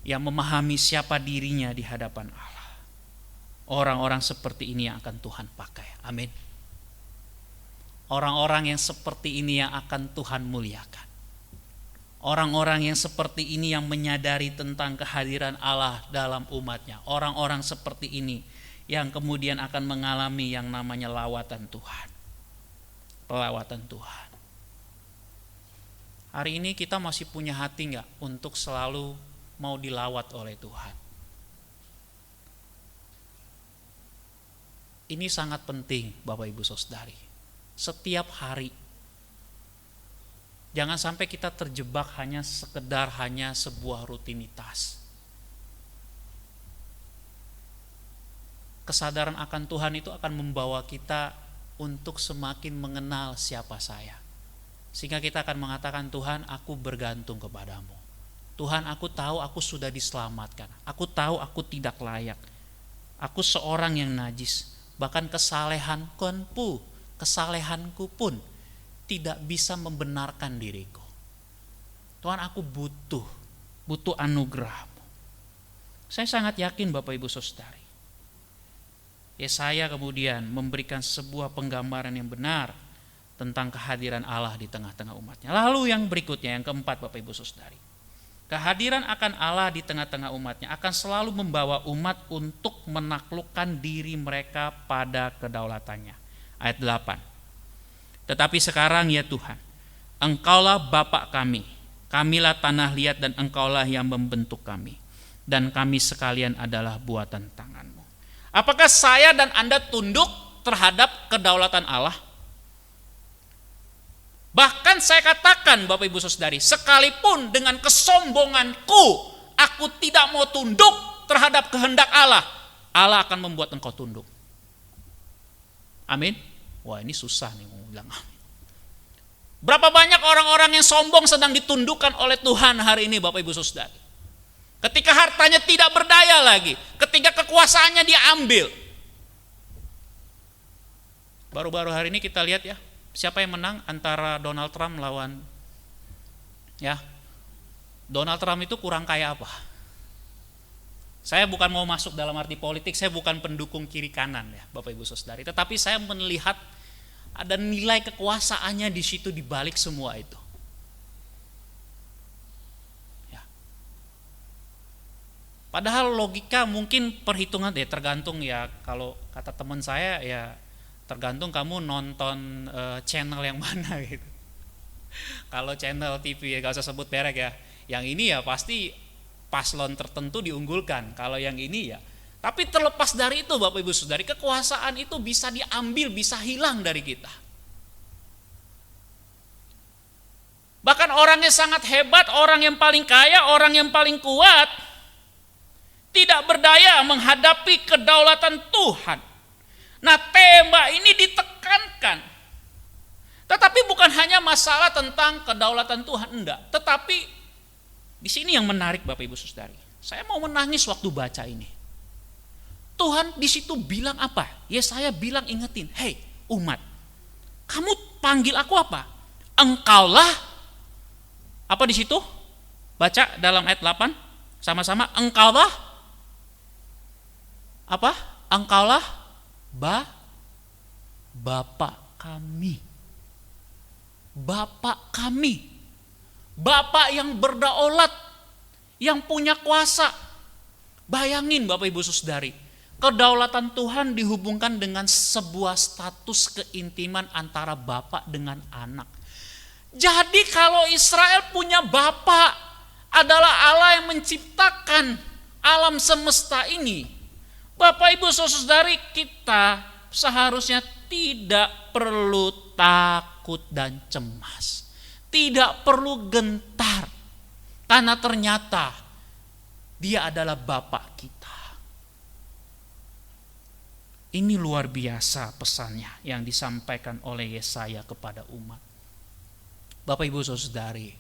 yang memahami siapa dirinya di hadapan Allah, orang-orang seperti ini yang akan Tuhan pakai. Amin. Orang-orang yang seperti ini yang akan Tuhan muliakan. Orang-orang yang seperti ini yang menyadari tentang kehadiran Allah dalam umatnya. Orang-orang seperti ini yang kemudian akan mengalami yang namanya lawatan Tuhan. Pelawatan Tuhan. Hari ini kita masih punya hati enggak untuk selalu mau dilawat oleh Tuhan? Ini sangat penting Bapak Ibu Saudari. Setiap hari. Jangan sampai kita terjebak hanya sebuah rutinitas. Kesadaran akan Tuhan itu akan membawa kita untuk semakin mengenal siapa saya. Sehingga kita akan mengatakan, Tuhan, aku bergantung kepadamu. Tuhan, aku tahu aku sudah diselamatkan. Aku tahu aku tidak layak. Aku seorang yang najis. Bahkan kesalehanku pun tidak bisa membenarkan diriku. Tuhan, aku butuh anugerah-Mu. Saya sangat yakin Bapak Ibu Saudari, Yesaya kemudian memberikan sebuah penggambaran yang benar tentang kehadiran Allah di tengah-tengah umatnya. Lalu yang berikutnya, yang keempat Bapak Ibu Saudari, kehadiran akan Allah di tengah-tengah umatnya akan selalu membawa umat untuk menaklukkan diri mereka pada kedaulatannya. Ayat 8. Tetapi sekarang ya Tuhan, Engkaulah Bapa kami, kamilah tanah liat dan Engkaulah yang membentuk kami, dan kami sekalian adalah buatan tangan-Mu. Apakah saya dan Anda tunduk terhadap kedaulatan Allah? Bahkan saya katakan Bapak Ibu Saudari, sekalipun dengan kesombonganku, aku tidak mau tunduk terhadap kehendak Allah, Allah akan membuat engkau tunduk. Amin. Wah, ini susah nih mau bilang amin. Berapa banyak orang-orang yang sombong sedang ditundukkan oleh Tuhan hari ini Bapak Ibu Saudari. ketika hartanya tidak berdaya lagi, ketika kekuasaannya diambil. Baru-baru hari ini kita lihat ya, siapa yang menang antara Donald Trump lawan ya. Donald Trump itu kurang kaya apa? Saya bukan mau masuk dalam arti politik, saya bukan pendukung kiri kanan ya, Bapak Ibu Saudari, tetapi saya melihat ada nilai kekuasaannya di situ di balik semua itu. Ya. Padahal logika mungkin perhitungan tergantung ya, kalau kata teman saya ya tergantung kamu nonton channel yang mana gitu. Kalau channel TV ya gak usah sebut merek ya, yang ini ya pasti paslon tertentu diunggulkan, kalau yang ini ya. Tapi terlepas dari itu Bapak Ibu Saudari, kekuasaan itu bisa diambil, bisa hilang dari kita. Bahkan orang yang sangat hebat, orang yang paling kaya, orang yang paling kuat, tidak berdaya menghadapi kedaulatan Tuhan. Nah, tema ini ditekankan. Tetapi bukan hanya masalah tentang kedaulatan Tuhan, enggak. Tetapi di sini yang menarik Bapak Ibu Saudari. Saya mau menangis waktu baca ini. Tuhan di situ bilang apa? Yesaya bilang ingetin, hei umat, kamu panggil aku apa? Engkaulah, apa di situ? Baca dalam ayat 8, sama-sama, engkaulah, apa? Engkaulah Bapa kami. Bapa kami. Bapak yang berdaulat, yang punya kuasa. Bayangin Bapak Ibu Saudari, kedaulatan Tuhan dihubungkan dengan sebuah status keintiman antara bapak dengan anak. Jadi kalau Israel punya bapak adalah Allah yang menciptakan alam semesta ini, Bapak Ibu Saudari, kita seharusnya tidak perlu takut dan cemas. Tidak perlu gentar, karena ternyata Dia adalah Bapa kita. Ini luar biasa pesannya yang disampaikan oleh Yesaya kepada umat. Bapak Ibu Saudari,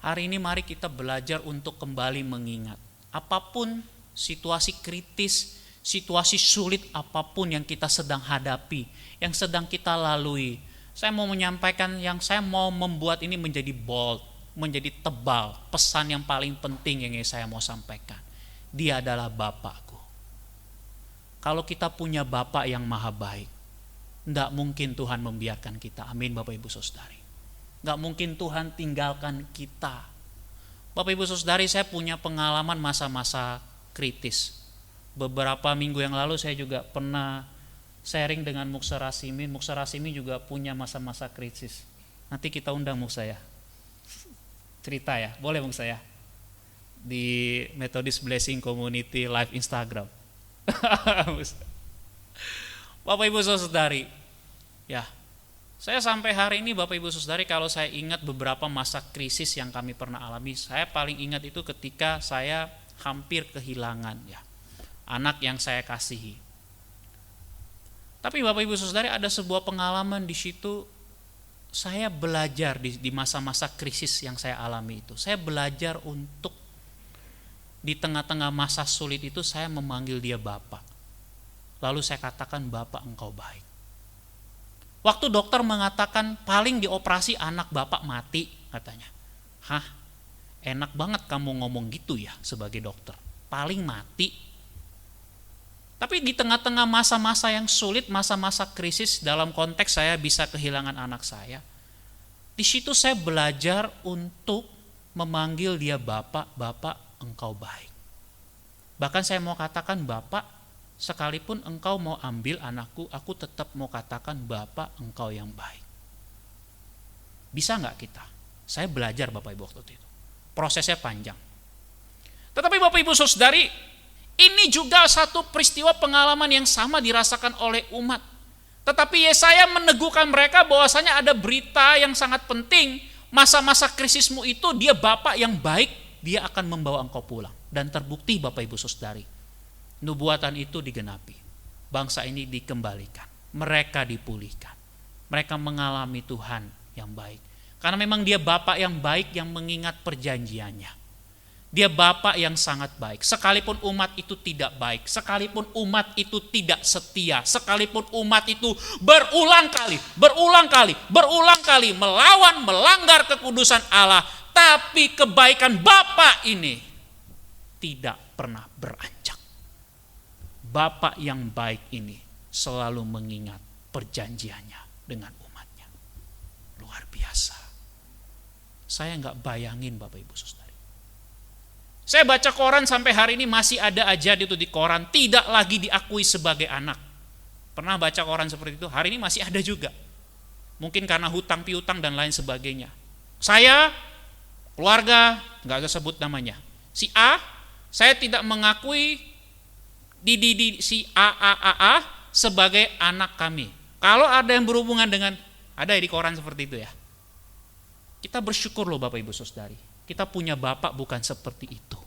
hari ini mari kita belajar untuk kembali mengingat, apapun situasi kritis, situasi sulit apapun yang kita sedang hadapi, yang sedang kita lalui, saya mau menyampaikan, yang saya mau membuat ini menjadi bold, menjadi tebal, pesan yang paling penting yang saya mau sampaikan. Dia adalah Bapakku. Kalau kita punya Bapak yang maha baik, tidak mungkin Tuhan membiarkan kita. Amin Bapak Ibu Saudari. Tidak mungkin Tuhan tinggalkan kita. Bapak Ibu Saudari, saya punya pengalaman masa-masa kritis. Beberapa minggu yang lalu saya juga pernah sharing dengan Muksa Rasimi. Muksa Rasimi juga punya masa-masa krisis. Nanti kita undang Muksa ya. Cerita ya, boleh Muksa ya. Di Methodist Blessing Community Live Instagram. Bapak Ibu Saudari, ya, saya sampai hari ini Bapak Ibu Saudari, kalau saya ingat beberapa masa krisis yang kami pernah alami, saya paling ingat itu ketika saya hampir kehilangan ya anak yang saya kasihi. Tapi Bapak Ibu Saudari, ada sebuah pengalaman di situ. Saya belajar di masa-masa krisis yang saya alami itu. Saya belajar untuk di tengah-tengah masa sulit itu saya memanggil dia Bapak. Lalu saya katakan, Bapak engkau baik. Waktu dokter mengatakan paling dioperasi anak Bapak mati, katanya. Hah? Enak banget kamu ngomong gitu ya sebagai dokter. Paling mati. Tapi di tengah-tengah masa-masa yang sulit, masa-masa krisis, dalam konteks saya bisa kehilangan anak saya, di situ saya belajar untuk memanggil dia Bapak, Bapak engkau baik. Bahkan saya mau katakan, Bapak, sekalipun engkau mau ambil anakku, aku tetap mau katakan, Bapak engkau yang baik. Bisa nggak kita? Saya belajar Bapak Ibu waktu itu. Prosesnya panjang. Tetapi Bapak Ibu Saudari, ini juga satu peristiwa pengalaman yang sama dirasakan oleh umat. Tetapi Yesaya meneguhkan mereka bahwasanya ada berita yang sangat penting. Masa-masa krisismu itu dia Bapak yang baik, dia akan membawa engkau pulang. Dan terbukti Bapak Ibu Saudari, nubuatan itu digenapi. Bangsa ini dikembalikan, mereka dipulihkan. Mereka mengalami Tuhan yang baik. Karena memang dia Bapak yang baik yang mengingat perjanjiannya. Dia Bapa yang sangat baik. Sekalipun umat itu tidak baik, sekalipun umat itu tidak setia, sekalipun umat itu berulang kali melawan, melanggar kekudusan Allah, tapi kebaikan Bapa ini tidak pernah beranjak. Bapa yang baik ini selalu mengingat perjanjiannya dengan umatnya. Luar biasa. Saya nggak bayangin Bapak Ibu Saudara. Saya baca koran sampai hari ini masih ada aja itu di koran, tidak lagi diakui sebagai anak. Pernah baca koran seperti itu? Hari ini masih ada juga. Mungkin karena hutang piutang dan lain sebagainya. Saya, keluarga, nggak usah sebut namanya. Si A, saya tidak mengakui si A sebagai anak kami. Kalau ada yang berhubungan dengan, ada di koran seperti itu ya. Kita bersyukur loh Bapak Ibu Saudari. Kita punya Bapak bukan seperti itu.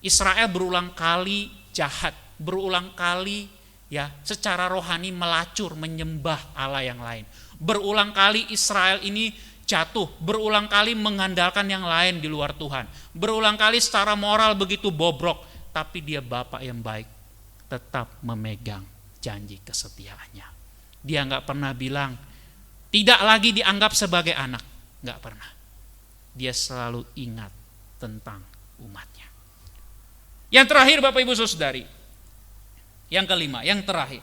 Israel berulang kali jahat, berulang kali ya secara rohani melacur menyembah Allah yang lain. Berulang kali Israel ini jatuh, berulang kali mengandalkan yang lain di luar Tuhan. Berulang kali secara moral begitu bobrok, tapi dia Bapak yang baik, tetap memegang janji kesetiaannya. Dia nggak pernah bilang tidak lagi dianggap sebagai anak, nggak pernah. Dia selalu ingat tentang umatnya. Yang terakhir Bapak Ibu Saudari, yang kelima, yang terakhir,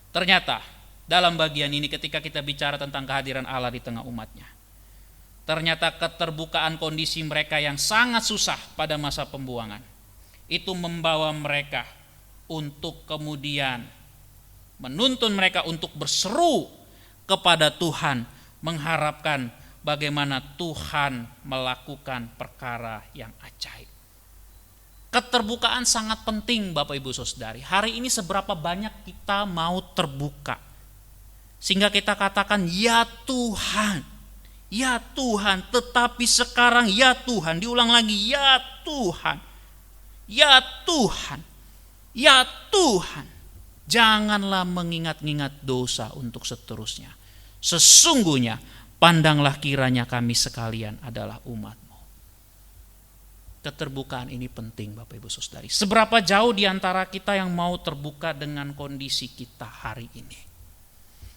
ternyata dalam bagian ini ketika kita bicara tentang kehadiran Allah di tengah umatnya, ternyata keterbukaan kondisi mereka yang sangat susah pada masa pembuangan, itu membawa mereka untuk kemudian menuntun mereka untuk berseru kepada Tuhan, mengharapkan bagaimana Tuhan melakukan perkara yang ajaib. Keterbukaan sangat penting Bapak Ibu Saudari. Hari ini seberapa banyak kita mau terbuka sehingga kita katakan ya Tuhan, tetapi sekarang ya Tuhan, diulang lagi ya Tuhan, ya Tuhan, ya Tuhan. Janganlah mengingat-ingat dosa untuk seterusnya. Sesungguhnya pandanglah kiranya kami sekalian adalah umat-Mu. Keterbukaan ini penting Bapak Ibu Saudari. Seberapa jauh di antara kita yang mau terbuka dengan kondisi kita hari ini?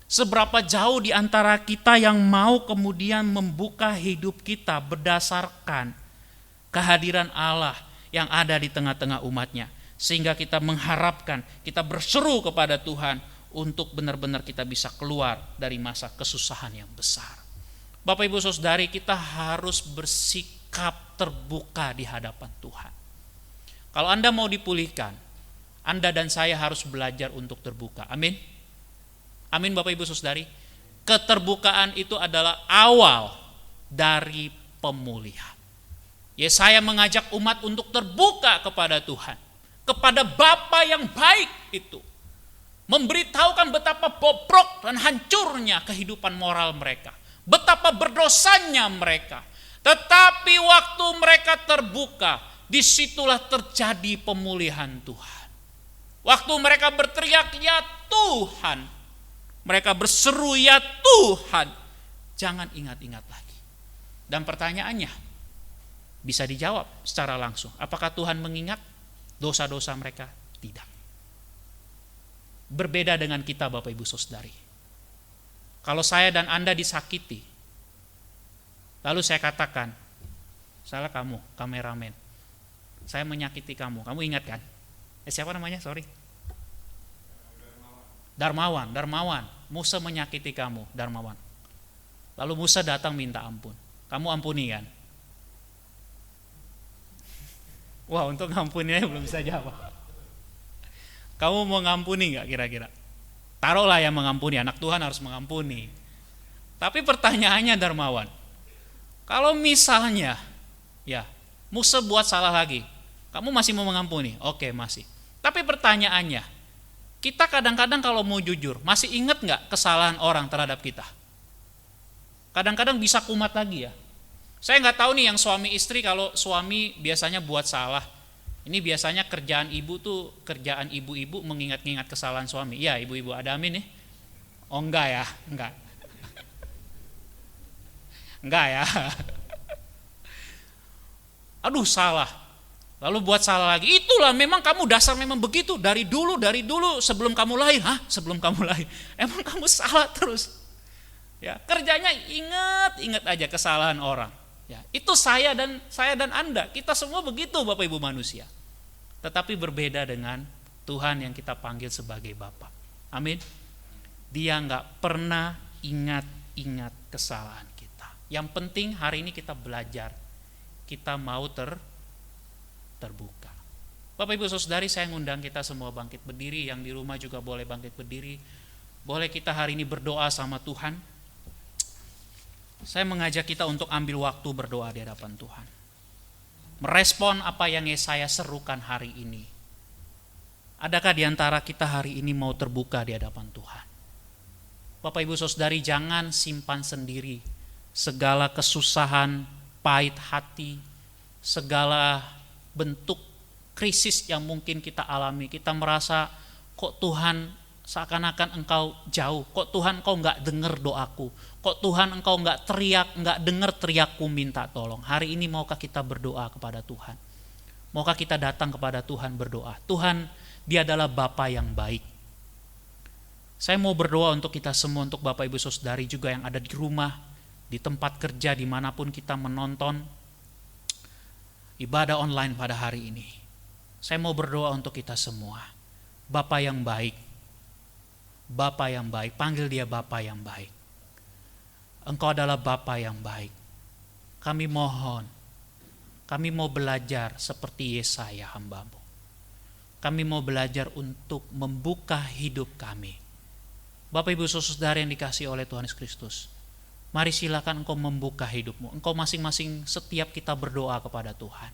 Seberapa jauh di antara kita yang mau kemudian membuka hidup kita berdasarkan kehadiran Allah yang ada di tengah-tengah umatnya, sehingga kita mengharapkan, kita berseru kepada Tuhan untuk benar-benar kita bisa keluar dari masa kesusahan yang besar. Bapak Ibu Saudari, kita harus bersikap terbuka di hadapan Tuhan. Kalau Anda mau dipulihkan, Anda dan saya harus belajar untuk terbuka. Amin. Amin Bapak Ibu Saudari. Keterbukaan itu adalah awal dari pemulihan. Yesaya mengajak umat untuk terbuka kepada Tuhan, kepada Bapa yang baik itu. Memberitahukan betapa bobrok dan hancurnya kehidupan moral mereka, betapa berdosanya mereka. Tetapi waktu mereka terbuka, disitulah terjadi pemulihan Tuhan. Waktu mereka berteriak, ya Tuhan, mereka berseru, ya Tuhan, jangan ingat-ingat lagi. Dan pertanyaannya bisa dijawab secara langsung. Apakah Tuhan mengingat dosa-dosa mereka? Tidak. Berbeda dengan kita Bapak Ibu Saudari. Kalau saya dan Anda disakiti, lalu saya katakan, salah kamu, kameramen, saya menyakiti kamu, kamu ingat kan? Siapa namanya? Sorry. Darmawan, Musa menyakiti kamu, Darmawan. Lalu Musa datang minta ampun, kamu ampuni kan? Wah, untuk ngampuninya belum bisa jawab. Kamu mau ngampuni gak kira-kira? Taruhlah yang mengampuni, anak Tuhan harus mengampuni. Tapi pertanyaannya Darmawan, kalau misalnya ya Musa buat salah lagi, kamu masih mau mengampuni? Oke, masih. Tapi pertanyaannya, kita kadang-kadang kalau mau jujur, masih ingat gak kesalahan orang terhadap kita? Kadang-kadang bisa kumat lagi ya. Saya nggak tahu nih yang suami istri, kalau suami biasanya buat salah. Ini biasanya kerjaan ibu tuh, kerjaan ibu-ibu mengingat-ingat kesalahan suami. Ya, ibu-ibu ada amin nih? Oh enggak ya, enggak. Enggak ya. Aduh salah, lalu buat salah lagi. Itulah memang kamu dasar memang begitu dari dulu sebelum kamu lahir. Sebelum kamu lahir emang kamu salah terus. Ya, kerjanya ingat aja kesalahan orang. Ya, itu saya dan Anda, kita semua begitu Bapak Ibu manusia. Tetapi berbeda dengan Tuhan yang kita panggil sebagai Bapa. Amin. Dia nggak pernah ingat kesalahan kita. Yang penting hari ini kita belajar, kita mau terbuka. Bapak Ibu Saudari, saya ngundang kita semua bangkit berdiri, yang di rumah juga boleh bangkit berdiri. Boleh kita hari ini berdoa sama Tuhan. Saya mengajak kita untuk ambil waktu berdoa di hadapan Tuhan. Merespon apa yang Yesaya serukan hari ini. Adakah di antara kita hari ini mau terbuka di hadapan Tuhan? Bapak Ibu Saudari, jangan simpan sendiri segala kesusahan, pahit hati, segala bentuk krisis yang mungkin kita alami. Kita merasa kok Tuhan seakan-akan engkau jauh, kok Tuhan engkau enggak dengar doaku, kok Tuhan engkau enggak dengar teriakku minta tolong. Hari ini maukah kita berdoa kepada Tuhan? Maukah kita datang kepada Tuhan berdoa? Tuhan, Dia adalah Bapa yang baik. Saya mau berdoa untuk kita semua, untuk Bapak Ibu Saudari juga yang ada di rumah, di tempat kerja, dimanapun kita menonton ibadah online pada hari ini. Saya mau berdoa untuk kita semua. Bapa yang baik, Bapa yang baik, panggil Dia Bapa yang baik. Engkau adalah Bapa yang baik. Kami mohon, kami mau belajar seperti Yesaya hamba-Mu. Kami mau belajar untuk membuka hidup kami. Bapak Ibu Saudara yang dikasihi oleh Tuhan Yesus Kristus, mari silakan engkau membuka hidupmu. Engkau masing-masing, setiap kita berdoa kepada Tuhan.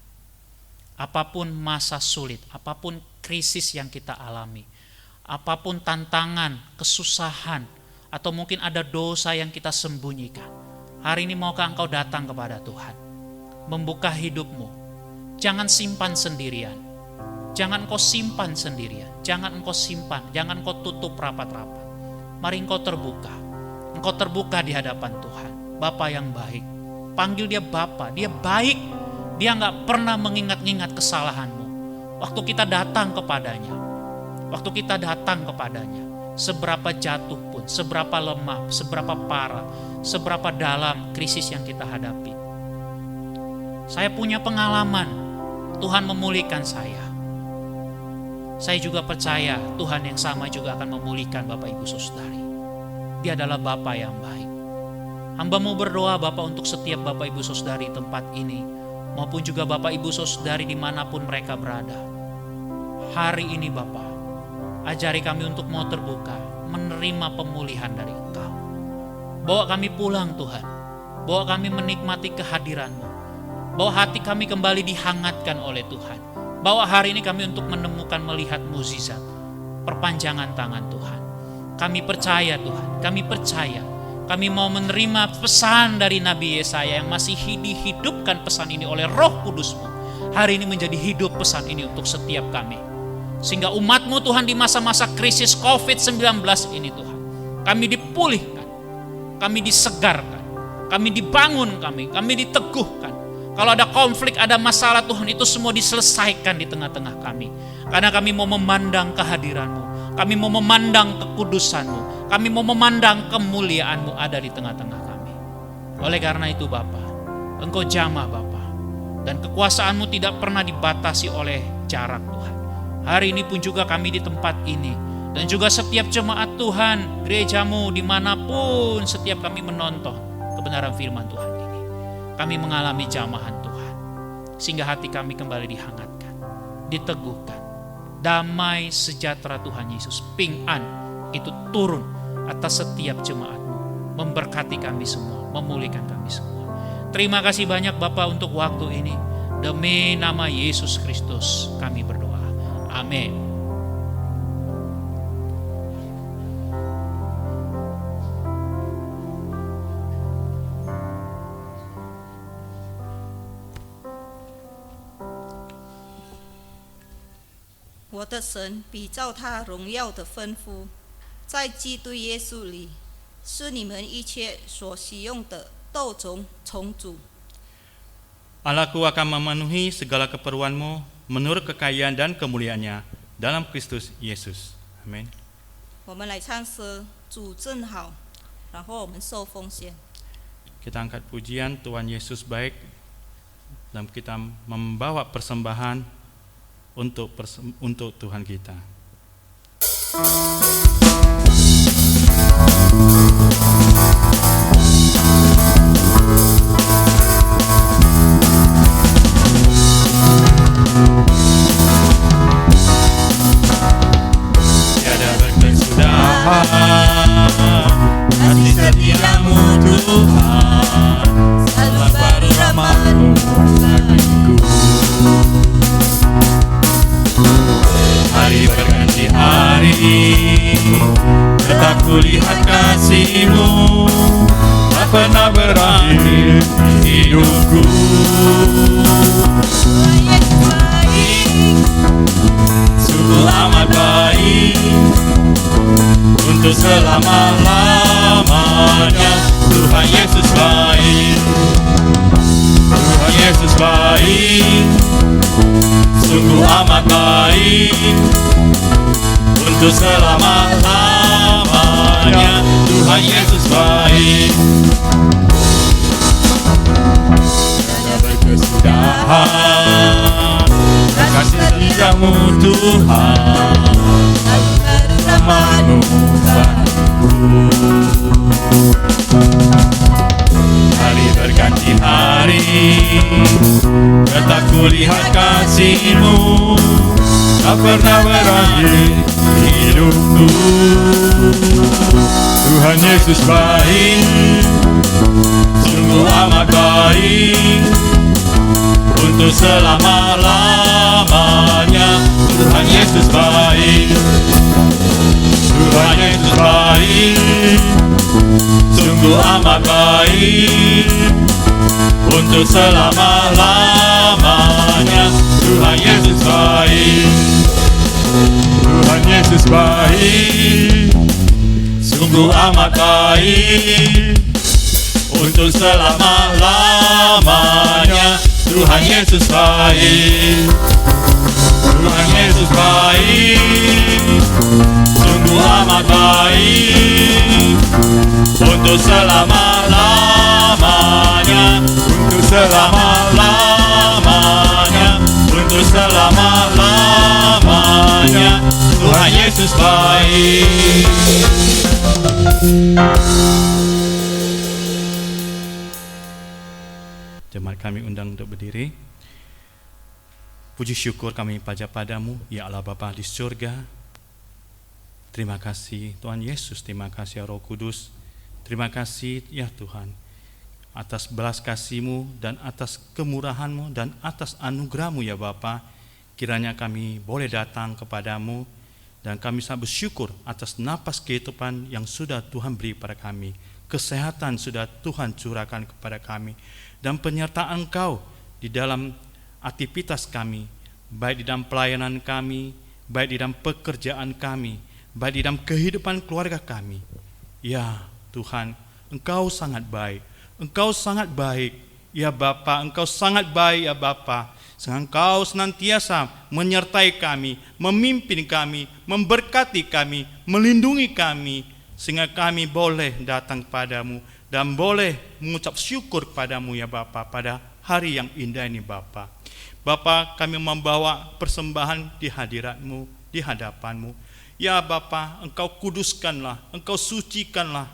Apapun masa sulit, apapun krisis yang kita alami, apapun tantangan, kesusahan, atau mungkin ada dosa yang kita sembunyikan, hari ini maukah engkau datang kepada Tuhan, membuka hidupmu. Jangan simpan sendirian, jangan engkau simpan sendirian, jangan engkau simpan, jangan engkau tutup rapat-rapat. Mari engkau terbuka di hadapan Tuhan. Bapa yang baik, panggil Dia Bapa, Dia baik, Dia gak pernah mengingat-ingat kesalahanmu. Waktu kita datang kepadanya, seberapa jatuh pun, seberapa lemah, seberapa parah, seberapa dalam krisis yang kita hadapi. Saya punya pengalaman, Tuhan memulihkan saya. Saya juga percaya Tuhan yang sama juga akan memulihkan Bapak Ibu Saudari. Dia adalah Bapa yang baik. Hamba mau berdoa Bapak untuk setiap Bapak Ibu Saudari tempat ini, maupun juga Bapak Ibu Saudari dimanapun mereka berada. Hari ini Bapak, ajari kami untuk mau terbuka, menerima pemulihan dari Engkau. Bawa kami pulang Tuhan, bawa kami menikmati kehadiran-Mu, bawa hati kami kembali dihangatkan oleh Tuhan. Bawa hari ini kami untuk menemukan, melihat mukjizat, perpanjangan tangan Tuhan. Kami percaya Tuhan, kami percaya. Kami mau menerima pesan dari Nabi Yesaya yang masih dihidupkan pesan ini oleh Roh Kudus-Mu. Hari ini menjadi hidup pesan ini untuk setiap kami. Sehingga umat-Mu Tuhan di masa-masa krisis COVID-19 ini Tuhan, kami dipulihkan, kami disegarkan, kami dibangun, kami diteguhkan. Kalau ada konflik, ada masalah Tuhan, itu semua diselesaikan di tengah-tengah kami. Karena kami mau memandang kehadiran-Mu, kami mau memandang kekudusan-Mu, kami mau memandang kemuliaan-Mu ada di tengah-tengah kami. Oleh karena itu Bapa, Engkau jamah Bapa, dan kekuasaan-Mu tidak pernah dibatasi oleh jarak Tuhan. Hari ini pun juga kami di tempat ini, dan juga setiap jemaat Tuhan, gereja-Mu dimanapun setiap kami menonton kebenaran firman Tuhan ini, kami mengalami jamahan Tuhan, sehingga hati kami kembali dihangatkan, diteguhkan. Damai sejahtera Tuhan Yesus, ping'an itu turun atas setiap jemaat-Mu, memberkati kami semua, memulihkan kami semua. Terima kasih banyak Bapa untuk waktu ini. Demi nama Yesus Kristus kami berdoa. Amin.我的神比照他荣耀的吩咐，在基督耶稣里，使你们一切所需用的都从主 Allahku akan memenuhi segala keperluanmu menurut kekayaan dan kemuliaannya dalam Kristus Yesus. Amin. 我们来唱诗，主正好，然后我们受奉献。 Kita angkat pujian Tuhan Yesus baik dan kita membawa persembahan untuk Tuhan kita. Tiada berkesudahan kasih setiamu Tuhan, selalu baru rahmat-Mu bagiku. Hari berganti hari, tetap kulihat kasih-Mu, tak pernah berakhir hidupku. Tuhan Yesus baik, Sungguh amat baik, untuk selama-lamanya. Tuhan Yesus baik, Tuhan Yesus baik, sungguh amat baik, untuk selama-lamanya. Tuhan Yesus baik. Tiada berkesudahan kasih setiamu Tuhan, selalu baru rahmat-Mu bagiku. Hari berganti hari, tetap kulihat kasih-Mu, tak pernah berakhir hidupku. Tuhan Yesus baik, sungguh amat baik, untuk selama-lamanya. Tuhan Yesus baik, Tuhan Yesus baik, sungguh amat baik, untuk selama-lamanya. Tuhan Yesus baik, Tuhan Yesus baik, sungguh amat baik, untuk selama-lamanya. Tuhan Yesus baik, Tuhan Yesus baik, sungguh amat baik, untuk selama-lamanya, untuk selama-lamanya, untuk selama-lamanya. Tuhan Yesus baik. Jemaat kami undang untuk berdiri. Puji syukur kami padamu, ya Allah Bapa di surga. Terima kasih Tuhan Yesus, terima kasih ya Roh Kudus. Terima kasih ya Tuhan atas belas kasih-Mu dan atas kemurahan-Mu dan atas anugerah-Mu ya Bapa. Kiranya kami boleh datang kepadamu dan kami sangat bersyukur atas napas kehidupan yang sudah Tuhan beri pada kami. Kesehatan sudah Tuhan curahkan kepada kami. Dan penyertaan Engkau di dalam aktivitas kami, baik di dalam pelayanan kami, baik di dalam pekerjaan kami, baik di dalam kehidupan keluarga kami. Ya Tuhan, Engkau sangat baik, Engkau sangat baik, ya Bapa, Engkau sangat baik ya Bapa. Engkau senantiasa menyertai kami, memimpin kami, memberkati kami, melindungi kami, sehingga kami boleh datang padamu dan boleh mengucap syukur kepadamu ya Bapa pada hari yang indah ini Bapa. Bapa, kami membawa persembahan di hadirat-Mu, di hadapan-Mu. Ya Bapa, Engkau kuduskanlah, Engkau sucikanlah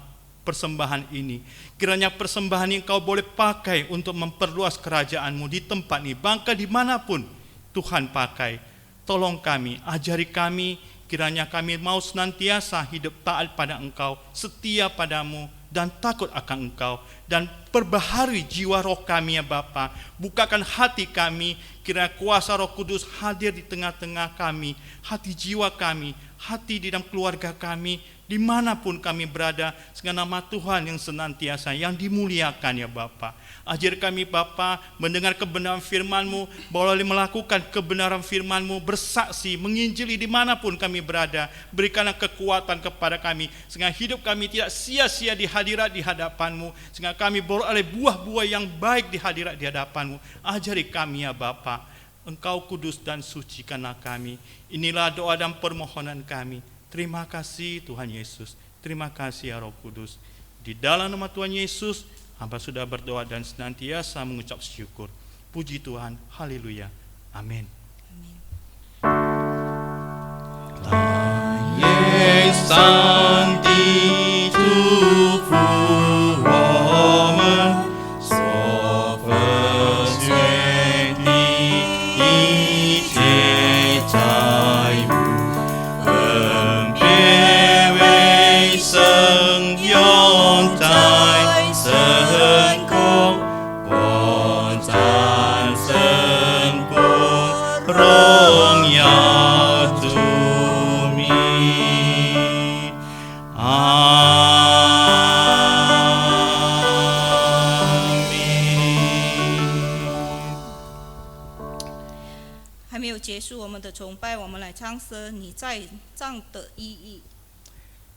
persembahan ini. Kiranya persembahan ini Engkau boleh pakai untuk memperluas kerajaan-Mu di tempat ini, bahkan dimanapun Tuhan pakai. Tolong kami, ajari kami, kiranya kami mau senantiasa hidup taat pada Engkau, setia padamu, dan takut akan Engkau, dan perbaharui jiwa roh kami ya Bapa. Bukakan hati kami, kiranya kuasa Roh Kudus hadir di tengah-tengah kami, hati jiwa kami, hati di dalam keluarga kami, dimanapun kami berada, sehingga nama Tuhan yang senantiasa yang dimuliakan ya Bapa. Ajar kami Bapa mendengar kebenaran firman-Mu, boleh melakukan kebenaran firman-Mu, bersaksi, menginjili dimanapun kami berada. Berikanlah kekuatan kepada kami, sehingga hidup kami tidak sia-sia di hadirat di hadapan-Mu, sehingga kami beroleh buah-buah yang baik di hadirat di hadapan-Mu. Ajari kami ya Bapa, Engkau kudus dan sucikanlah kami. Inilah doa dan permohonan kami. Terima kasih Tuhan Yesus, terima kasih ya Roh Kudus. Di dalam nama Tuhan Yesus, hamba sudah berdoa dan senantiasa mengucap syukur. Puji Tuhan, haleluya, amin.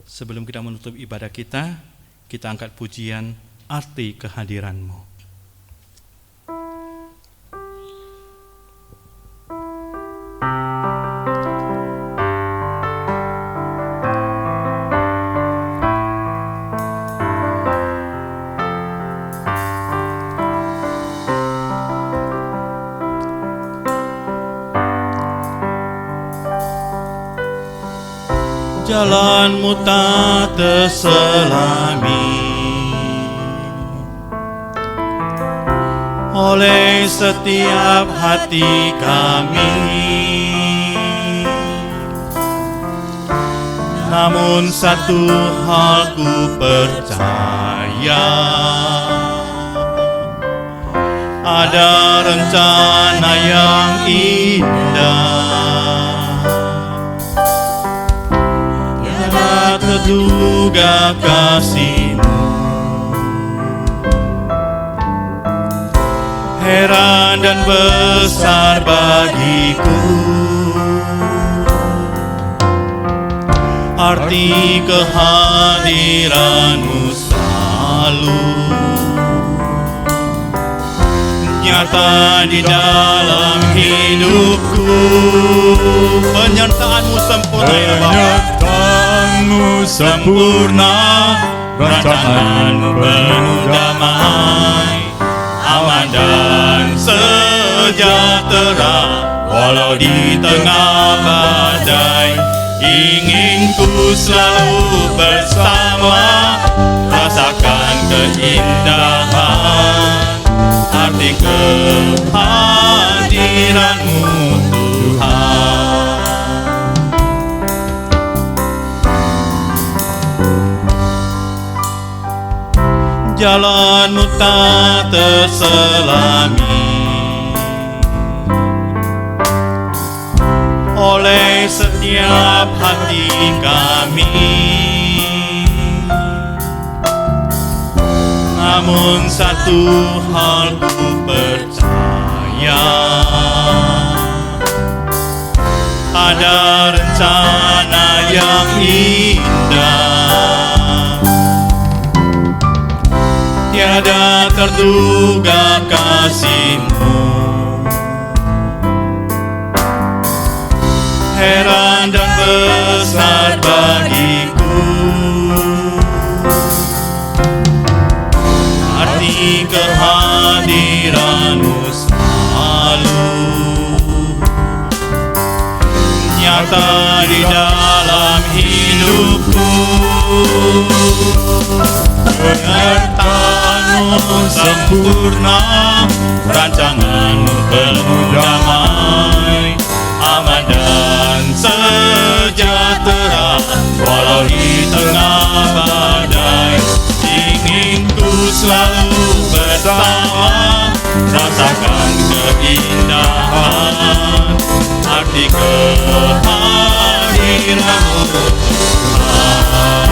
Sebelum kita menutup ibadah kita angkat pujian arti kehadiran-Mu. Jalan-Mu tak terselami oleh setiap hati kami, namun satu hal ku percaya, ada rencana yang indah. Terduga kasih-Mu, heran dan besar bagiku, arti kehadiran-Mu selalu nyata di dalam hidupku. Penyertaan-Mu sempurna ya Bapa, Penyertaan-Mu sempurna, rancangan-Mu penuh damai, aman dan sejahtera, walau di tengah badai. Ingin ku selalu bersama, rasakan keindahan, arti kehadiran-Mu Tuhan. Jalan-Mu tak terselami oleh setiap hati kami, namun satu hal ku percaya, ada rencana yang indah. Tiada terduga kasih-Mu, heran dan besar bagiku, arti kehadiran-Mu selalu nyata di dalam hidupku. Penyertaan-Mu sempurna, rancangan-Mu penuh damai, aman dan sejahtera, walau di tengah badai. Ingin ku selalu bersama, rasakan keindahan, arti kehadiran-Mu Tuhan.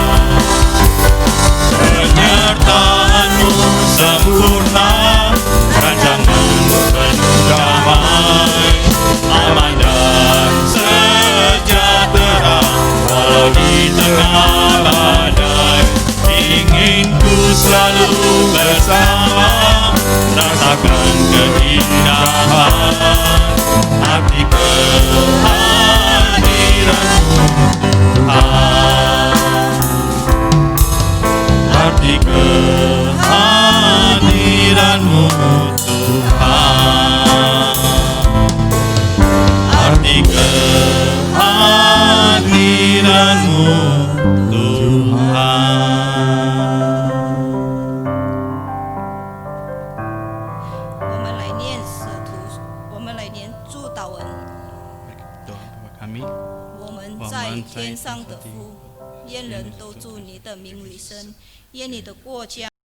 我们来念使徒，我们来念祝祷文。 Doa Bapa kami, 我们在天上的父，愿人都祝你的名为圣，愿你的国家